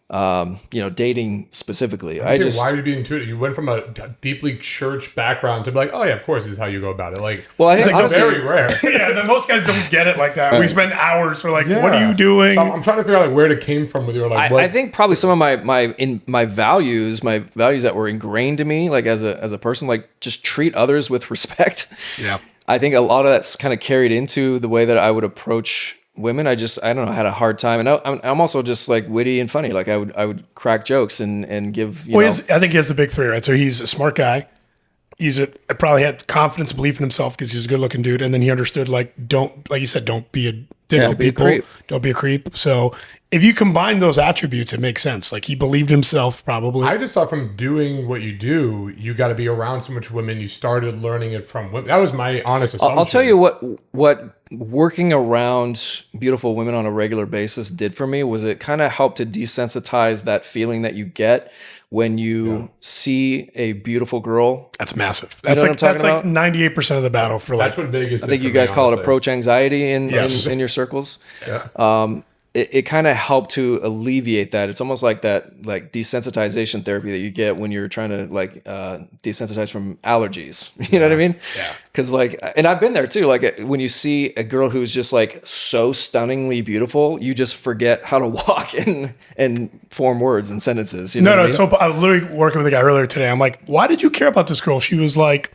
S4: dating specifically.
S1: Why are you being intuitive? You went from a deeply church background to be like, oh yeah, of course, this is how you go about it. Like,
S4: well, I think honestly,
S1: very rare.
S2: Yeah, most guys don't get it like that. Right. We spend hours for like, what are you doing?
S1: I'm trying to figure out like where it came from with your like.
S4: I think probably some of my values that were ingrained in me, like as a person, like just treat others with respect.
S2: Yeah,
S4: I think a lot of that's kind of carried into the way that I would approach women. I don't know, had a hard time, and I'm also just like witty and funny. Like I would crack jokes and give. I
S2: think he has the big 3, right? So he's a smart guy, probably had confidence, belief in himself because he's a good looking dude. And then he understood like you said, don't be a dick to people. Don't be a creep. So if you combine those attributes, it makes sense. Like he believed himself probably.
S1: I just thought from doing what you do, you got to be around so much women. You started learning it from women. That was my honest assumption.
S4: I'll tell you what working around beautiful women on a regular basis did for me was it kind of helped to desensitize that feeling that you get when you see a beautiful girl.
S2: That's massive. That's like 98% of the battle for
S1: that's what Vegas did.
S4: I think you guys call it approach anxiety in your circles.
S1: Yeah.
S4: It kind of helped to alleviate that. It's almost like that like desensitization therapy that you get when you're trying to like desensitize from allergies. You know what I mean?
S2: Yeah.
S4: Because like, and I've been there too. Like when you see a girl who's just like so stunningly beautiful, you just forget how to walk and form words and sentences. You know what I mean?
S2: So I was literally working with a guy earlier today. I'm like, why did you care about this girl? She was like,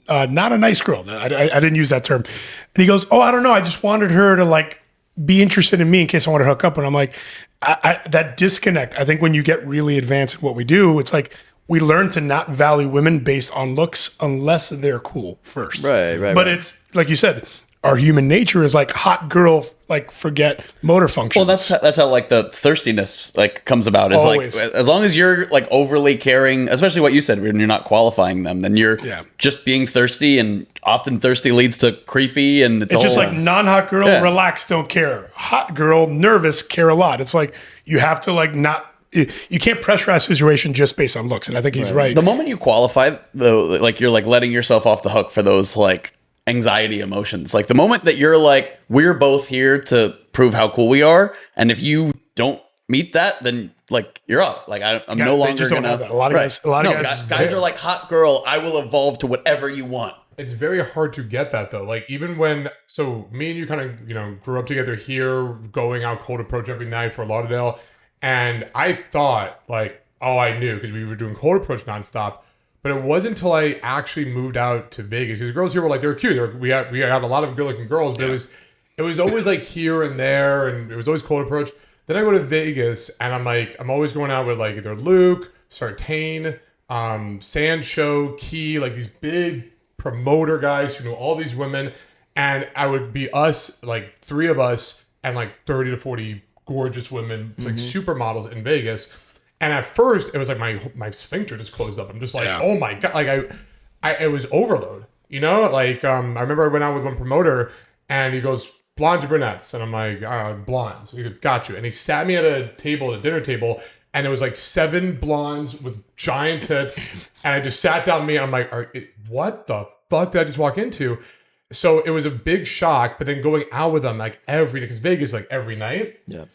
S2: not a nice girl. I didn't use that term. And he goes, oh, I don't know. I just wanted her to like be interested in me in case I want to hook up. And I'm like, that disconnect. I think when you get really advanced in what we do, it's like we learn to not value women based on looks unless they're cool first.
S4: Right.
S2: But it's like you said, our human nature is like hot girl, like forget motor functions.
S3: Well, that's how like the thirstiness like comes about. Is like as long as you're like overly caring, especially what you said when you're not qualifying them, then you're just being thirsty, and often thirsty leads to creepy, and it's
S2: just like non-hot girl, relax, don't care. Hot girl, nervous, care a lot. It's like you have to like not. You can't pressurize a situation just based on looks, and I think he's right.
S3: The moment you qualify, though, like you're like letting yourself off the hook for those like anxiety emotions. Like the moment that you're like, we're both here to prove how cool we are, and if you don't meet that, then like you're up. Like I'm no longer gonna.
S2: A lot of
S3: guys are like, hot girl, I will evolve to whatever you want.
S1: It's very hard to get that though. Like even when, so me and you kind of, grew up together here, going out cold approach every night for Lauderdale. And I thought like, oh, I knew because we were doing cold approach nonstop. But it wasn't until I actually moved out to Vegas because the girls here were like, they were cute. We had a lot of good looking girls, but it was always like here and there, and it was always cold approach. Then I go to Vegas, and I'm always going out with like either Luke, Sartain, Sancho, Key, like these big promoter guys who know all these women, and I would be us, like three of us, and like 30 to 40 gorgeous women, like supermodels in Vegas. And at first, it was like my sphincter just closed up. I'm just like, oh my God. Like it was overload, Like I remember I went out with one promoter and he goes, blondes or brunettes? And I'm like, blondes. He goes, got you. And he sat me at a dinner table, and it was like 7 blondes with giant tits. And I just sat down with me, and I'm like, what the fuck did I just walk into? So it was a big shock, but then going out with them like every day, because Vegas like every night.
S4: Yeah.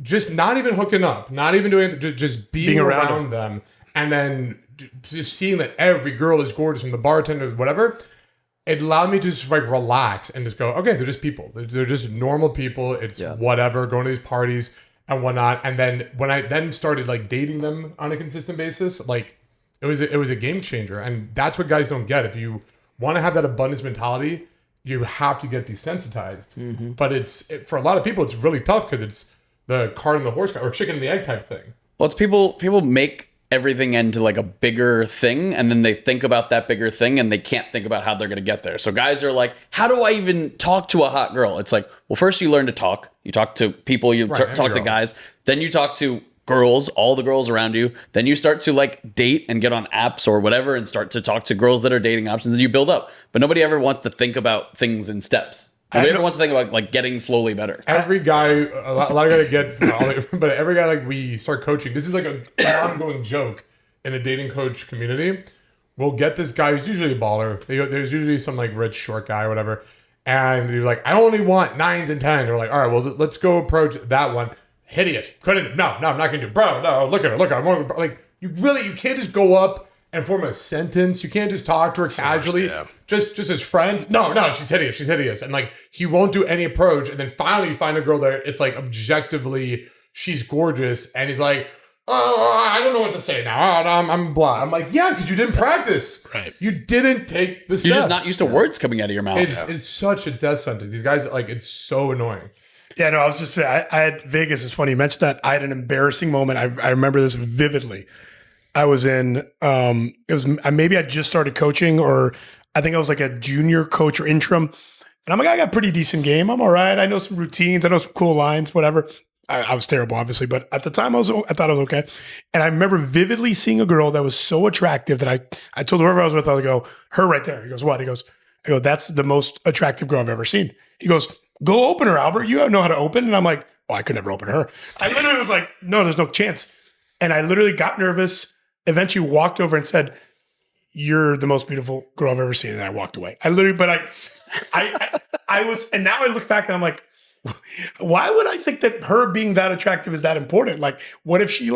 S1: Just not even hooking up, not even doing anything, just being around them. And then just seeing that every girl is gorgeous, from the bartender, whatever. It allowed me to just like relax and just go, okay, they're just people. They're just normal people. It's whatever, going to these parties and whatnot. And then when I then started like dating them on a consistent basis, like it was a game changer. And that's what guys don't get. If you want to have that abundance mentality, you have to get desensitized. But for a lot of people, it's really tough because it's the cart and the horse or chicken and the egg type thing.
S3: Well, it's people make everything into like a bigger thing, and then they think about that bigger thing, and they can't think about how they're going to get there. So guys are like, how do I even talk to a hot girl? It's like, well, first you learn to talk. You talk to people, you talk to guys. Then you talk to girls, all the girls around you. Then you start to like date and get on apps or whatever and start to talk to girls that are dating options, and you build up. But nobody ever wants to think about things in steps. Nobody ever wants to think about like getting slowly better.
S1: Every guy, a lot of guys get, but every guy like we start coaching. This is like an ongoing joke in the dating coach community. We'll get this guy who's usually a baller. There's usually some like rich short guy or whatever, and you're like, I only want 9s and 10s. They're like, all right, well let's go approach that one. Hideous. Couldn't. No, I'm not gonna do. Bro, no, look at her. Look at her. Like you can't just go up and form a sentence. You can't just talk to her casually, just as friends. No, she's hideous. She's hideous. And like, he won't do any approach. And then finally you find a girl that it's like objectively, she's gorgeous. And he's like, oh, I don't know what to say now. I'm blah. I'm like, yeah, because you didn't practice.
S2: Right.
S1: You didn't take the steps.
S3: You're just not used to words coming out of your mouth.
S1: It's such a death sentence. These guys, like, it's so annoying.
S2: Yeah, no, I was just saying, I had Vegas. It's funny you mentioned that. I had an embarrassing moment. I remember this vividly. I was in, it was, maybe I just started coaching, or I think I was like a junior coach or interim. And I'm like, I got pretty decent game. I'm all right. I know some routines. I know some cool lines, whatever. I was terrible, obviously, but at the time I thought I was okay. And I remember vividly seeing a girl that was so attractive that I told whoever I was with, I go, her right there. He goes, what? I go, that's the most attractive girl I've ever seen. He goes, go open her, Albert. You know how to open. And I'm like, oh, I could never open her. I literally was like, no, there's no chance. And I literally got nervous, eventually walked over and said, you're the most beautiful girl I've ever seen. And I walked away. I literally, but I was, and now I look back and I'm like, why would I think that her being that attractive is that important? Like, what if she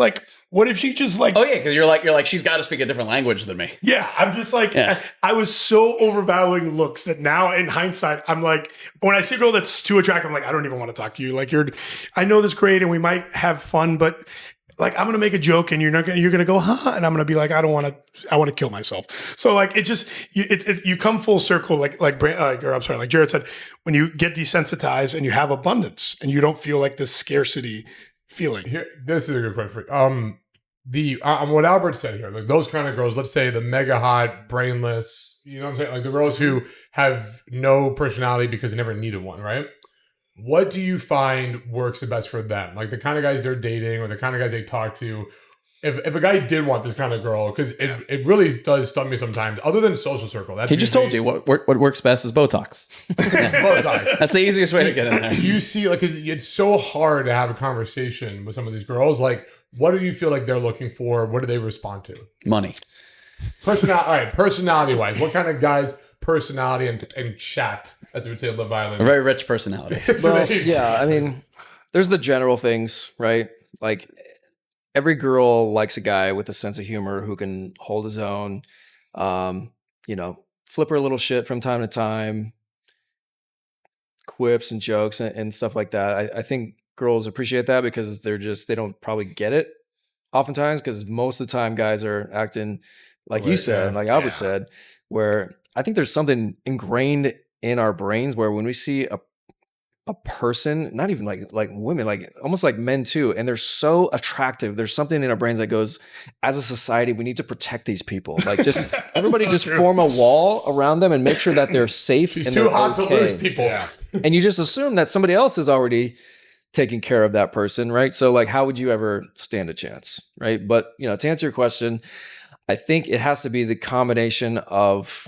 S2: just like,
S3: oh yeah, because you're like, she's got to speak a different language than me.
S2: Yeah. I'm just like, I was so overvaluing looks that now in hindsight, I'm like, when I see a girl that's too attractive, I'm like, I don't even want to talk to you. Like I know this great and we might have fun, but like, I'm going to make a joke and you're going to go, huh? And I'm going to be like, I want to kill myself. So like, it just, you come full circle, like Jared said, when you get desensitized and you have abundance and you don't feel like this scarcity feeling.
S1: Here, this is a good point for you. What Albert said here, like those kind of girls, let's say the mega hot, brainless, you know what I'm saying? Like the girls who have no personality because they never needed one, right? What do you find works the best for them? Like the kind of guys they're dating or the kind of guys they talk to. If a guy did want this kind of girl, because it really does stun me sometimes, other than social circle. He
S3: just told you what works best is Botox. Botox. That's the easiest way to get in there.
S1: You see, like, it's so hard to have a conversation with some of these girls. Like, what do you feel like they're looking for? What do they respond to?
S3: Money.
S1: Personality-wise, what kind of guys' personality and chat, as we would say on Love Island?
S3: A very rich personality.
S4: Well, yeah, I mean, there's the general things, right? Like, every girl likes a guy with a sense of humor who can hold his own, flip her a little shit from time to time, quips and jokes and stuff like that. I think girls appreciate that because they don't probably get it oftentimes, because most of the time guys are acting like you said, like Albert said, where I think there's something ingrained in our brains where when we see a person, not even like women, like almost like men too, and they're so attractive, there's something in our brains that goes, as a society, we need to protect these people. Like, just everybody so just true. Form a wall around them and make sure that they're safe.
S1: She's
S4: and
S1: too hot to lose people. Yeah.
S4: And you just assume that somebody else is already taking care of that person, right? So like, how would you ever stand a chance, right? But to answer your question, I think it has to be the combination of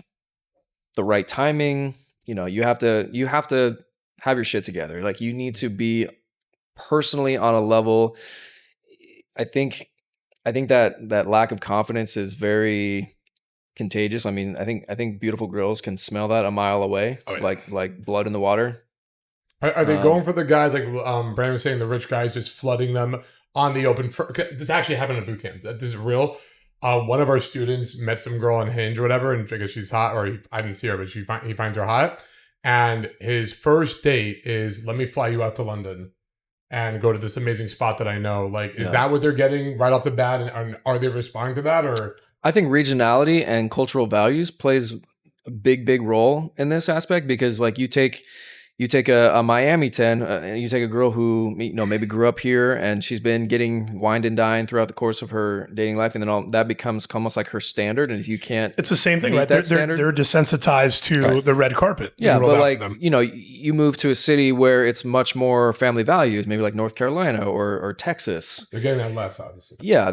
S4: the right timing. You have to have your shit together. Like, you need to be personally on a level. I think that lack of confidence is very contagious. I mean, I think beautiful girls can smell that a mile away, like blood in the water.
S1: Are they going for the guys like Brandon was saying, the rich guys just flooding them on the open? This actually happened at boot camp. This is real. One of our students met some girl on Hinge or whatever, and because she's hot, or I didn't see her, but he finds her hot. And his first date is, let me fly you out to London and go to this amazing spot that I know. Like, is that what they're getting right off the bat? And are they responding to that? Or
S4: I think regionality and cultural values plays a big role in this aspect, because like you take a Miami 10, and you take a girl who maybe grew up here and she's been getting wined and dined throughout the course of her dating life, and then that becomes almost like her standard. And if you can't,
S2: it's the same thing, right? They're desensitized to the red carpet.
S4: Yeah, but like you move to a city where it's much more family values, maybe like North Carolina or Texas.
S1: They're getting that less, obviously.
S4: Yeah,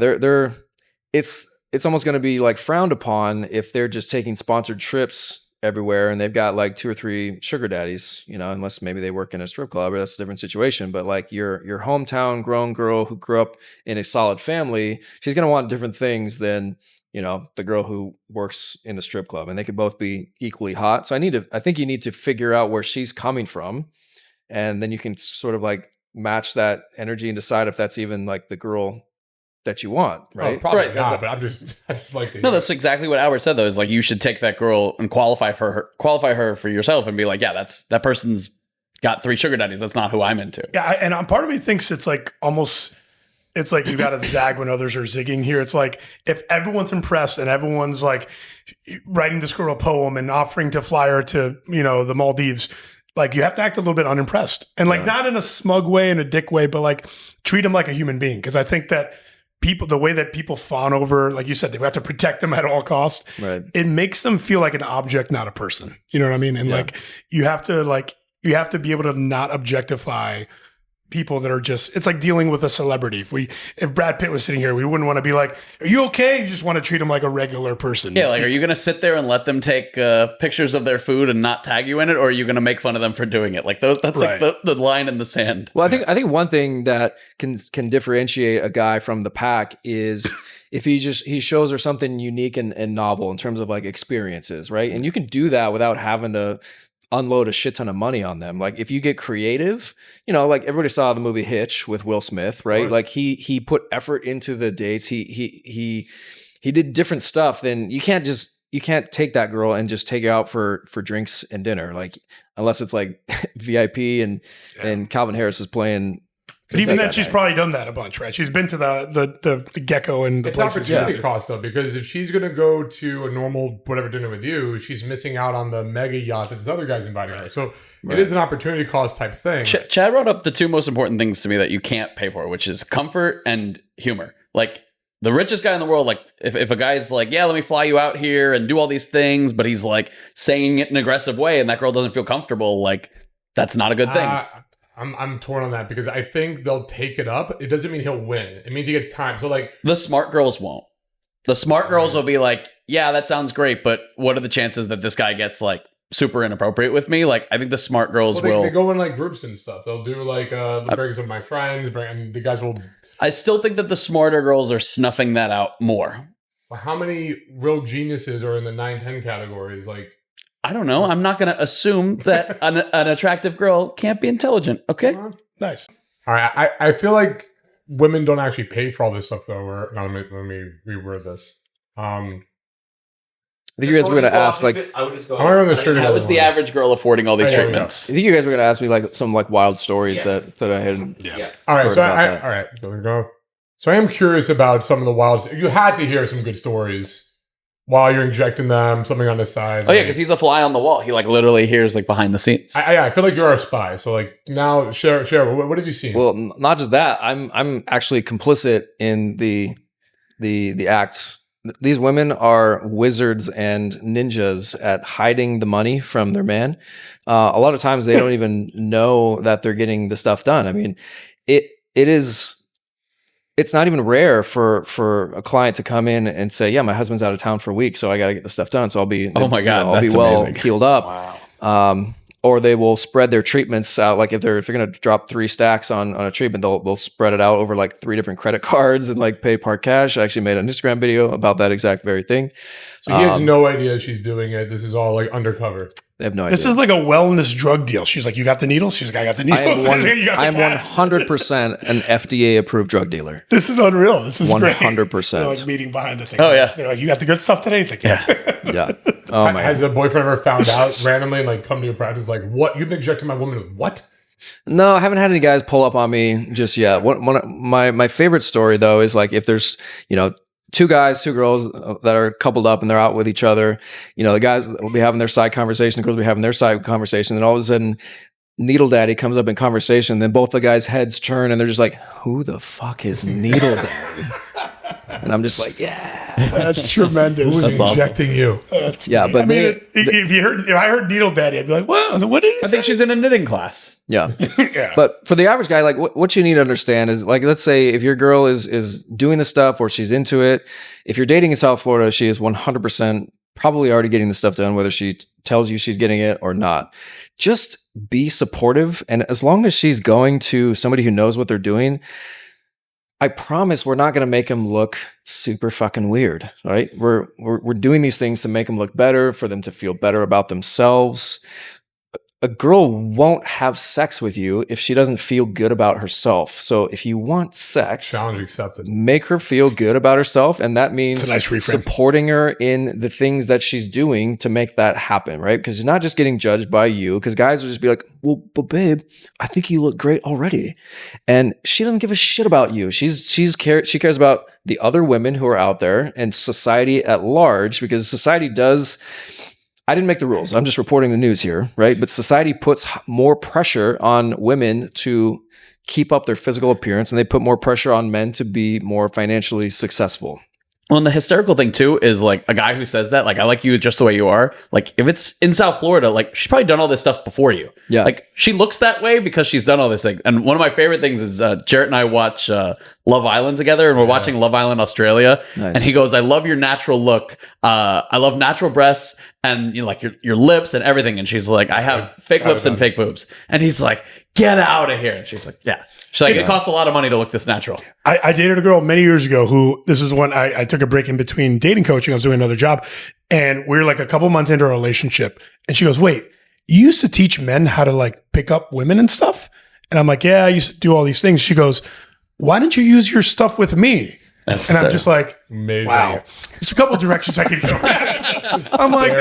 S4: it's almost going to be like frowned upon if they're just taking sponsored trips everywhere and they've got like 2 or 3 sugar daddies, unless maybe they work in a strip club, or that's a different situation. But like your hometown grown girl who grew up in a solid family, she's going to want different things than, the girl who works in the strip club, and they could both be equally hot. So I think you need to figure out where she's coming from, and then you can sort of like match that energy and decide if that's even like the girl that you want, right?
S1: Oh, probably not, but I just like to.
S3: No, that's exactly what Albert said though, is like, you should take that girl and qualify her for yourself and be like, yeah, that person's got 3 sugar daddies. That's not who I'm into.
S2: Yeah. And part of me thinks it's like you got to zag when others are zigging here. It's like, if everyone's impressed and everyone's like writing this girl a poem and offering to fly her to, the Maldives, like, you have to act a little bit unimpressed, and like not in a smug way, in a dick way, but like treat them like a human being. Cause I think that people, the way that people fawn over, like you said, they have to protect them at all costs.
S4: Right.
S2: It makes them feel like an object, not a person. You know what I mean? And like you have to be able to not objectify people that are just, it's like dealing with a celebrity. If Brad Pitt was sitting here, we wouldn't want to be like, are you okay? You just want to treat him like a regular person.
S3: Yeah, like, are you going to sit there and let them take pictures of their food and not tag you in it? Or are you going to make fun of them for doing it? Like that's like the line in the sand.
S4: Well, I think one thing that can differentiate a guy from the pack is if he shows her something unique and novel in terms of like experiences, right? And you can do that without having to unload a shit ton of money on them. Like if you get creative, like everybody saw the movie Hitch with Will Smith, right? Like he put effort into the dates. He did different stuff. Then you can't take that girl and just take her out for drinks and dinner. Like unless it's like VIP and Calvin Harris is playing.
S2: But even then, she's probably done that a bunch, right? She's been to the Gecko and the places.
S1: It's opportunity cost, though, because if she's going to go to a normal whatever dinner with you, she's missing out on the mega yacht that this other guy's inviting her. So it is an opportunity cost type thing.
S3: Chad brought up the two most important things to me that you can't pay for, which is comfort and humor. Like the richest guy in the world, like if a guy's like, yeah, let me fly you out here and do all these things, but he's like saying it in an aggressive way and that girl doesn't feel comfortable, like that's not a good thing.
S1: I'm torn on that because I think they'll take it up. It doesn't mean he'll win. It means he gets time. So like
S3: the smart girls won't. The smart girls will be like, yeah, that sounds great, but what are the chances that this guy gets like super inappropriate with me? Like I think the smart girls will.
S1: They go in like groups and stuff. They'll do like the bring some of my friends, and the guys will.
S3: I still think that the smarter girls are snuffing that out more.
S1: Well, how many real geniuses are in the 9-10 categories? Like.
S3: I don't know. I'm not going to assume that an attractive girl can't be intelligent. Okay.
S2: Nice.
S1: All right. I feel like women don't actually pay for all this stuff, though. Let me reword this.
S4: I think you guys were going to ask, like,
S3: how is the average girl affording all these treatments?
S4: I think you guys were going to ask me, like, some like wild stories that I had.
S3: Yes.
S1: All right. So all right. Go. So I am curious about some of the wild. You had to hear some good stories. While you're injecting them, something on the side.
S3: Oh, yeah, because he's a fly on the wall. He, like, literally hears, like, behind the scenes.
S1: I feel like you're a spy. So, like, now, share. What have you seen?
S4: Well, not just that. I'm actually complicit in the acts. These women are wizards and ninjas at hiding the money from their man. A lot of times they don't even know that they're getting the stuff done. I mean, it's not even rare for a client to come in and say, yeah, my husband's out of town for a week, so I got to get the stuff done. So I'll be,
S3: I'll be
S4: well
S3: amazing.
S4: Healed up. Wow. Or they will spread their treatments out. Like if they're going to drop 3 stacks on a treatment, they'll spread it out over like 3 different credit cards and like pay part cash. I actually made an Instagram video about that exact very thing.
S1: So he has no idea she's doing it. This is all like undercover.
S4: They have no idea.
S2: This is like a wellness drug deal. She's like, you got the needles? She's like, I got the needles.
S4: I am 100% an FDA approved drug dealer.
S2: This is unreal. This is
S4: 100%.
S2: They're like meeting behind the thing.
S3: Oh, yeah.
S2: They're like, you got the good stuff today? He's like, yeah.
S4: Yeah. Oh, my
S1: Has a boyfriend ever found out randomly and like come to your practice like, what? You've been injecting my woman with what?
S4: No, I haven't had any guys pull up on me just yet. One of my favorite story though is like if there's, 2 guys, 2 girls that are coupled up and they're out with each other, the guys will be having their side conversation, the girls will be having their side conversation, and all of a sudden Needle Daddy comes up in conversation, then both the guys' heads turn and they're just like, who the fuck is Needle Daddy? And I'm just like, yeah.
S2: That's tremendous.
S1: Who's injecting you?
S4: Yeah, but
S2: if I heard Needle Daddy, I'd be like, well, what is it?
S3: I think she's in a knitting class.
S4: Yeah. But for the average guy, like what you need to understand is like, let's say if your girl is doing the stuff or she's into it, if you're dating in South Florida, she is 100% probably already getting the stuff done, whether she tells you she's getting it or not. Just be supportive. And as long as she's going to somebody who knows what they're doing, I promise we're not going to make them look super fucking weird, right? We're doing these things to make them look better, for them to feel better about themselves. A girl won't have sex with you if she doesn't feel good about herself. So if you want sex,
S1: challenge accepted.
S4: Make her feel good about herself. And that means
S2: nice
S4: supporting her in the things that she's doing to make that happen, right? Because you're not just getting judged by you, because guys will just be like, well, but babe, I think you look great already. And she doesn't give a shit about you. She cares about the other women who are out there and society at large, because society does I didn't make the rules. I'm just reporting the news here, right? But society puts more pressure on women to keep up their physical appearance, and they put more pressure on men to be more financially successful.
S3: Well, and the hysterical thing too is like a guy who says that, like, I like you just the way you are. Like, if it's in South Florida, like, she's probably done all this stuff before you.
S4: Yeah.
S3: Like, she looks that way because she's done all this thing. And one of my favorite things is Jarrett and I watch Love Island together, and we're watching Love Island Australia.
S4: Nice.
S3: And he goes, I love your natural look. I love natural breasts and like your lips and everything. And she's like, I have fake lips and fake boobs. And he's like, get out of here. And she's like, yeah. She's like, it costs a lot of money to look this natural.
S2: I dated a girl many years ago who, this is when I took a break in between dating coaching. I was doing another job, and we were like a couple months into our relationship. And she goes, wait, you used to teach men how to like pick up women and stuff? And I'm like, yeah, I used to do all these things. She goes, why didn't you use your stuff with me? And I'm just like,
S1: amazing.
S2: Wow. There's a couple of directions I could go. I'm like,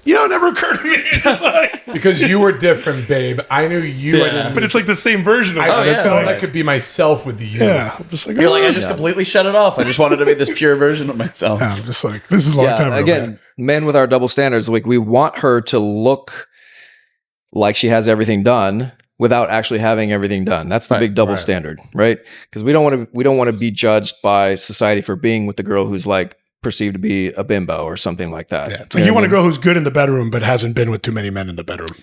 S2: it never occurred to me. It's just like,
S1: because you were different, babe. I knew you.
S3: Yeah.
S2: but it's like the same version of
S1: I
S2: it.
S1: felt I could be myself with you.
S2: Yeah. I'm just like,
S3: You're like, I just completely shut it off. I just wanted to be this pure version of myself.
S2: I'm just like, this is a long time ago.
S4: Again,
S2: man.
S4: men with our double standards, like we want her to look like she has everything done without actually having everything done. That's the big double standard, right? Because we don't want to be judged by society for being with the girl who's like perceived to be a bimbo or something like that.
S2: Yeah. It's like you want a girl who's good in the bedroom, but hasn't been with too many men in the bedroom.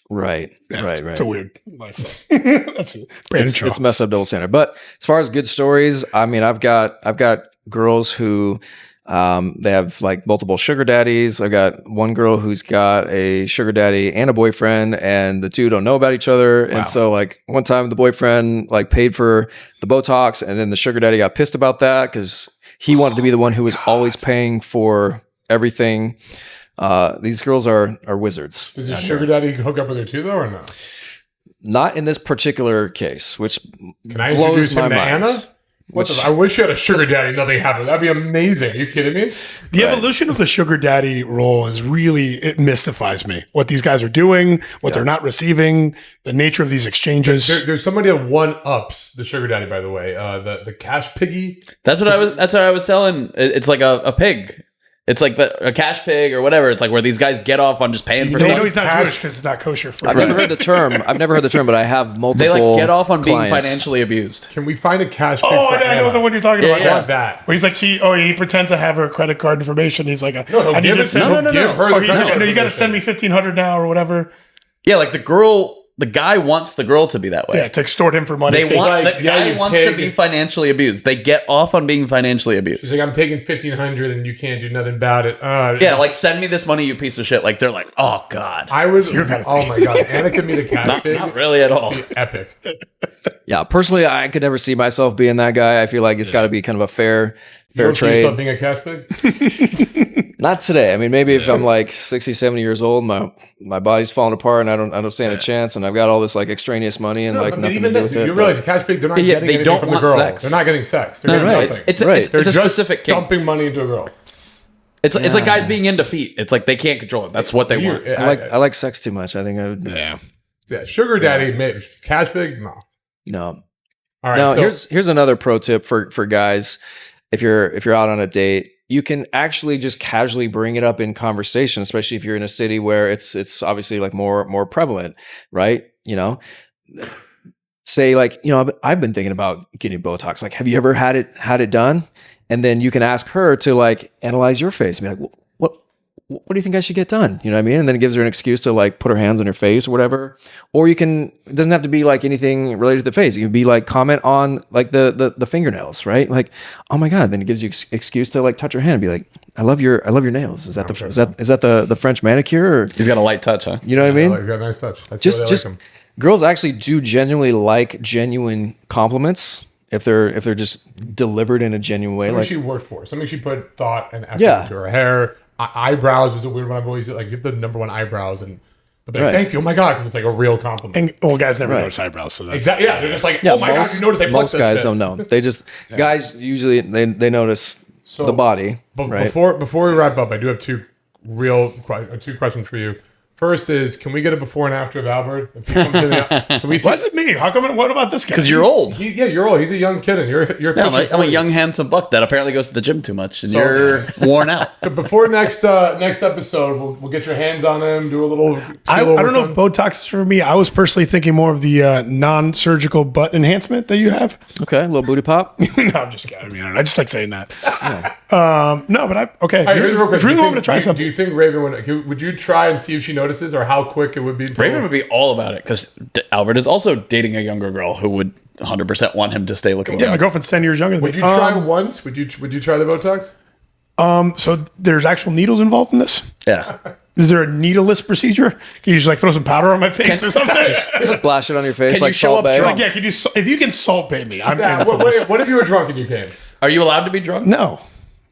S4: Right.
S2: Yeah,
S4: Right.
S2: It's a weird life. That's it.
S4: It's messed up double standard. But as far as good stories, I mean, I've got girls who they have like multiple sugar daddies. I got one girl who's got a sugar daddy and a boyfriend, and the two don't know about each other. Wow. And so like one time the boyfriend like paid for the Botox, and then the sugar daddy got pissed about that because he wanted to be the one who was always paying for everything. These girls are wizards.
S1: Does your sugar daddy hook up with her too, though, or no?
S4: Not in this particular case, which
S1: Can I
S4: blows
S1: introduce
S4: my
S1: him to
S4: mind.
S1: Anna? I wish you had a sugar daddy. Nothing happened. That'd be amazing. Are you kidding me?
S2: The evolution of the sugar daddy role is really, it mystifies me. What these guys are doing, what they're not receiving, the nature of these exchanges.
S1: There's somebody that one-ups the sugar daddy, by the way. The cash piggy.
S3: That's what I was telling. It's like a pig. It's like a cash pig or whatever. It's like where these guys get off on just paying for
S2: They
S3: stuff.
S2: know he's not Jewish because it's not kosher.
S4: I've never heard the term, but I have multiple.
S3: They like get off on being
S4: clients.
S3: financially abused.
S1: Can we find a cash pig
S2: Oh,
S1: for
S2: I know
S1: Anna?
S2: the one you're talking about.
S1: I want that.
S2: Where he's like, he pretends to have her credit card information. He's like,
S1: No, he'll give it to
S3: No, no,
S1: give
S3: no.
S1: her
S2: Oh,
S1: the
S2: he's like,
S1: credit
S2: no, you got to
S1: information.
S2: send me $1,500 now or whatever.
S3: Yeah, like the guy wants the girl to be that way.
S2: Yeah, to extort him for money.
S3: They want
S1: like,
S3: the
S1: yeah,
S3: guy
S1: you
S3: wants to
S1: pig.
S3: be financially abused. They get off on being financially abused.
S1: She's like, I'm taking $1,500 and you can't do nothing about it.
S3: Yeah, like send me this money, you piece of shit. Like they're like, oh god,
S1: I was.
S2: You're kind of
S1: Oh my god, Anna could be the cash pig.
S3: not really at all.
S1: Epic.
S4: Yeah, personally, I could never see myself being that guy. I feel like it's got to be kind of a fair
S1: You don't see yourself
S4: trade.
S1: being a cash pig?
S4: Not today. I mean, maybe if I'm like 60, 70 years old, my body's falling apart and I don't stand a chance, and I've got all this like extraneous money and like
S1: But
S4: nothing
S1: even
S4: to do
S1: that,
S4: with
S1: you
S4: it.
S1: realize
S4: but-
S1: a cash pig, they're not
S3: Yeah,
S1: getting
S3: they
S1: anything
S3: don't
S1: from the
S3: want
S1: girl.
S3: sex.
S1: They're not getting sex. They're getting
S3: Right.
S1: nothing.
S3: It's
S4: Right.
S3: a
S1: They're
S3: specific
S1: just
S3: kink.
S1: dumping money into a girl.
S3: It's like guys being into feet. It's like they can't control it. That's what they want.
S4: I like sex too much. I think I would.
S2: Yeah.
S1: Sugar daddy, cash pig, no.
S4: No.
S1: All right.
S4: Now
S1: so,
S4: here's another pro tip for guys. If you're out on a date, you can actually just casually bring it up in conversation, especially if you're in a city where it's obviously like more prevalent, right? You know, say like, I've been thinking about getting Botox. Like, have you ever had it done? And then you can ask her to like analyze your face and be like, what do you think I should get done? You know what I mean? And then it gives her an excuse to like put her hands on her face or whatever. Or it doesn't have to be like anything related to the face. It can be like comment on like the fingernails, right? Like, oh my God. Then it gives you excuse to like touch her hand and be like, I love your nails. Is that the French manicure? Or,
S3: He's got a light touch, huh?
S4: you know what I mean?
S1: he's got a nice touch. That's
S4: Just
S1: why they like him.
S4: girls actually do genuinely like genuine compliments if they're just delivered in a genuine way.
S1: Something
S4: Like,
S1: she worked for. Something she put thought and effort
S4: Yeah.
S1: into her hair. Eyebrows is a weird one. I've always like, you have the number one eyebrows and they'll be like,
S4: Right.
S1: thank you. Oh my God. Because it's like a real compliment.
S2: And guys never
S4: Right.
S2: notice eyebrows. So that's
S1: Exactly. Yeah. They're just like,
S4: yeah,
S1: oh my God, you notice I plucked
S4: most
S1: that
S4: guys
S1: shit.
S4: don't know. They just guys usually they notice the body,
S1: But
S4: right?
S1: before we wrap up, I do have two questions for you. First is, can we get a before and after of Albert? If he comes in can we see?
S2: Why is it me? How come? What about this guy?
S3: Because you're old.
S1: You're old. He's a young kid, and you're
S3: I'm a young, handsome buck that apparently goes to the gym too much, and you're worn out.
S1: So before next episode, we'll get your hands on him, do a little.
S2: I don't know if Botox is for me. I was personally thinking more of the non-surgical butt enhancement that you have.
S4: Okay, a little booty pop.
S2: No, I'm just kidding. I mean, I just like saying that. No, but okay.
S1: Right,
S2: if you really want me to try something,
S1: do you think Raven would you try and see if she notices, or how quick it would be?
S3: Raven would be all about it because Albert is also dating a younger girl who would 100% want him to stay looking young.
S2: My girlfriend's 10 years younger than me.
S1: Would you try once? Would you try the Botox?
S2: So there's actual needles involved in this?
S3: Yeah.
S2: Is there a needleless procedure? Can you just like throw some powder on my face or something?
S4: Splash it on your face
S3: Can
S4: like
S3: you show
S4: Salt
S3: up
S4: Bae.
S3: drunk?
S2: Yeah, if you can Salt Bae me, I'm in for
S1: What
S2: this.
S1: if you were drunk and you came?
S3: Are you allowed to be drunk?
S2: No.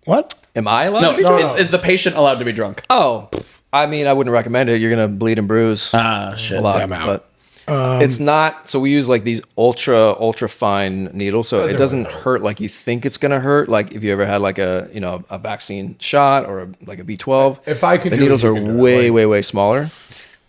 S2: What?
S4: Am I allowed
S3: No,
S4: to be drunk?
S3: Is the patient allowed to be drunk?
S4: Oh, I mean, I wouldn't recommend it. You're gonna bleed and bruise
S3: Shit.
S4: a lot.
S2: I'm out.
S4: But it's not. So we use like these ultra fine needles, so it doesn't hurt like you think it's gonna hurt. Like if you ever had like a vaccine shot or like a B12,
S1: If I could,
S4: the
S1: do it,
S4: needles
S1: you
S4: are
S1: can do it.
S4: way
S1: Like,
S4: way smaller.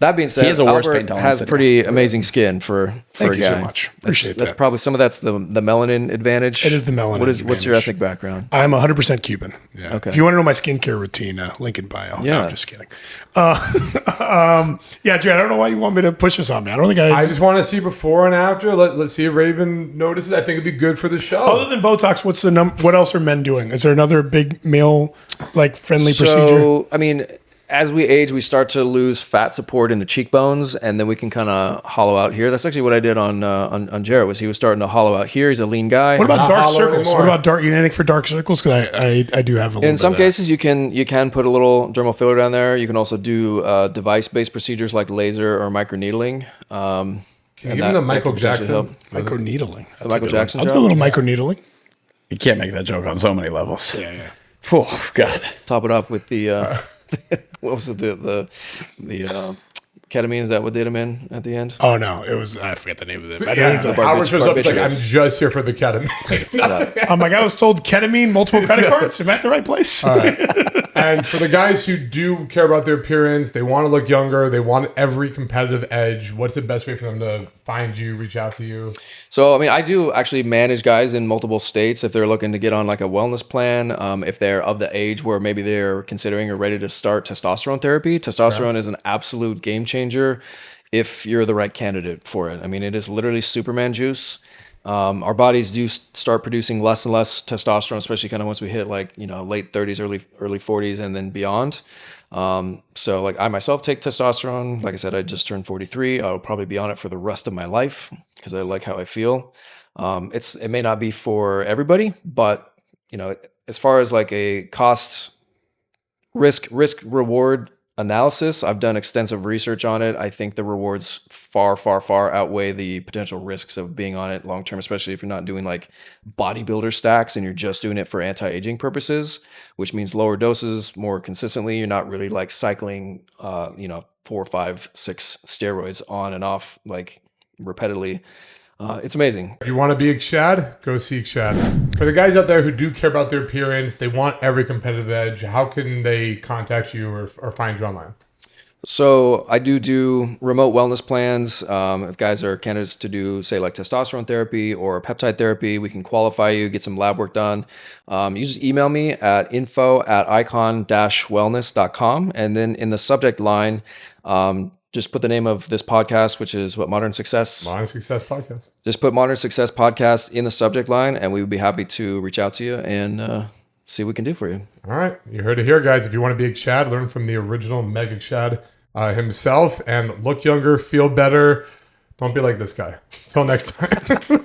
S4: That being said,
S3: He has a worse
S4: Albert
S3: pain tolerance
S4: has
S3: than
S4: pretty amazing skin for
S2: Thank
S4: a
S2: you
S4: guy.
S2: so much. Appreciate
S4: That's
S2: that.
S4: probably some of that's the melanin advantage.
S2: It is the melanin
S4: What's your
S2: advantage.
S4: ethnic background?
S2: I'm 100% Cuban. Yeah.
S4: Okay.
S2: If you want to know my skincare routine, link in bio. No,
S4: Yeah.
S2: I'm just kidding. Yeah, Jay, I don't know why you want me to push this on me. I don't think
S1: I just want to see before and after. Let's see if Raven notices. I think it'd be good for the show.
S2: Other than Botox, what else are men doing? Is there another big male friendly procedure?
S4: So, I mean, as we age, we start to lose fat support in the cheekbones, and then we can kind of hollow out here. That's actually what I did on Jarrett. Was he was starting to hollow out here. He's a lean guy.
S2: What about
S1: Not
S2: dark
S1: hollow
S2: circles?
S1: anymore.
S2: What about dark? You know anything for dark circles? Because I do have a little.
S4: In some
S2: bit of that.
S4: cases, you can put a little dermal filler down there. You can also do device-based procedures like laser or microneedling.
S1: Can you give him the Michael Jackson?
S2: Microneedling.
S4: The Michael Jackson
S2: I'll do a
S4: job.
S2: little microneedling.
S3: You can't make that joke on so many levels.
S2: Yeah.
S3: Oh, God.
S4: Top it up with the what was it? The ketamine. Is that what did him in at the end?
S2: Oh no, it was I forget the name of it. I
S1: Yeah,
S2: don't
S1: Howard shows up like, I'm
S4: barbiturates.
S1: just here for the ketamine.
S2: I'm like, I was told ketamine, multiple credit cards. Am I at the right place?
S1: And for the guys who do care about their appearance, they want to look younger, they want every competitive edge. What's the best way for them to find you, reach out to you?
S4: So, I mean, I do actually manage guys in multiple states if they're looking to get on like a wellness plan. If they're of the age where maybe they're considering or ready to start testosterone therapy. Testosterone is an absolute game changer if you're the right candidate for it. I mean, it is literally Superman juice. Our bodies do start producing less and less testosterone, especially kind of once we hit like, late 30s, early 40s and then beyond. So like I myself take testosterone. Like I said, I just turned 43. I'll probably be on it for the rest of my life because I like how I feel. It may not be for everybody, but as far as like a cost risk reward analysis, I've done extensive research on it. I think the rewards far outweigh the potential risks of being on it long term, especially if you're not doing like bodybuilder stacks and you're just doing it for anti-aging purposes, which means lower doses more consistently. You're not really like cycling 4, 5, 6 steroids on and off like repeatedly. It's amazing.
S1: If you want to be Shad, go seek Shad. For the guys out there who do care about their appearance, they want every competitive edge, how can they contact you or find you online?
S4: So I do remote wellness plans. If guys are candidates to do, say, like testosterone therapy or peptide therapy, we can qualify you, get some lab work done. You just email me at info@icon-wellness.com. And then in the subject line, just put the name of this podcast, which is what, Modern Success?
S1: Modern Success Podcast.
S4: Just put Modern Success Podcast in the subject line, and we would be happy to reach out to you and see what we can do for you.
S1: All right. You heard it here, guys. If you want to be Shad, learn from the original Mega Shad himself and look younger, feel better. Don't be like this guy. Until next time.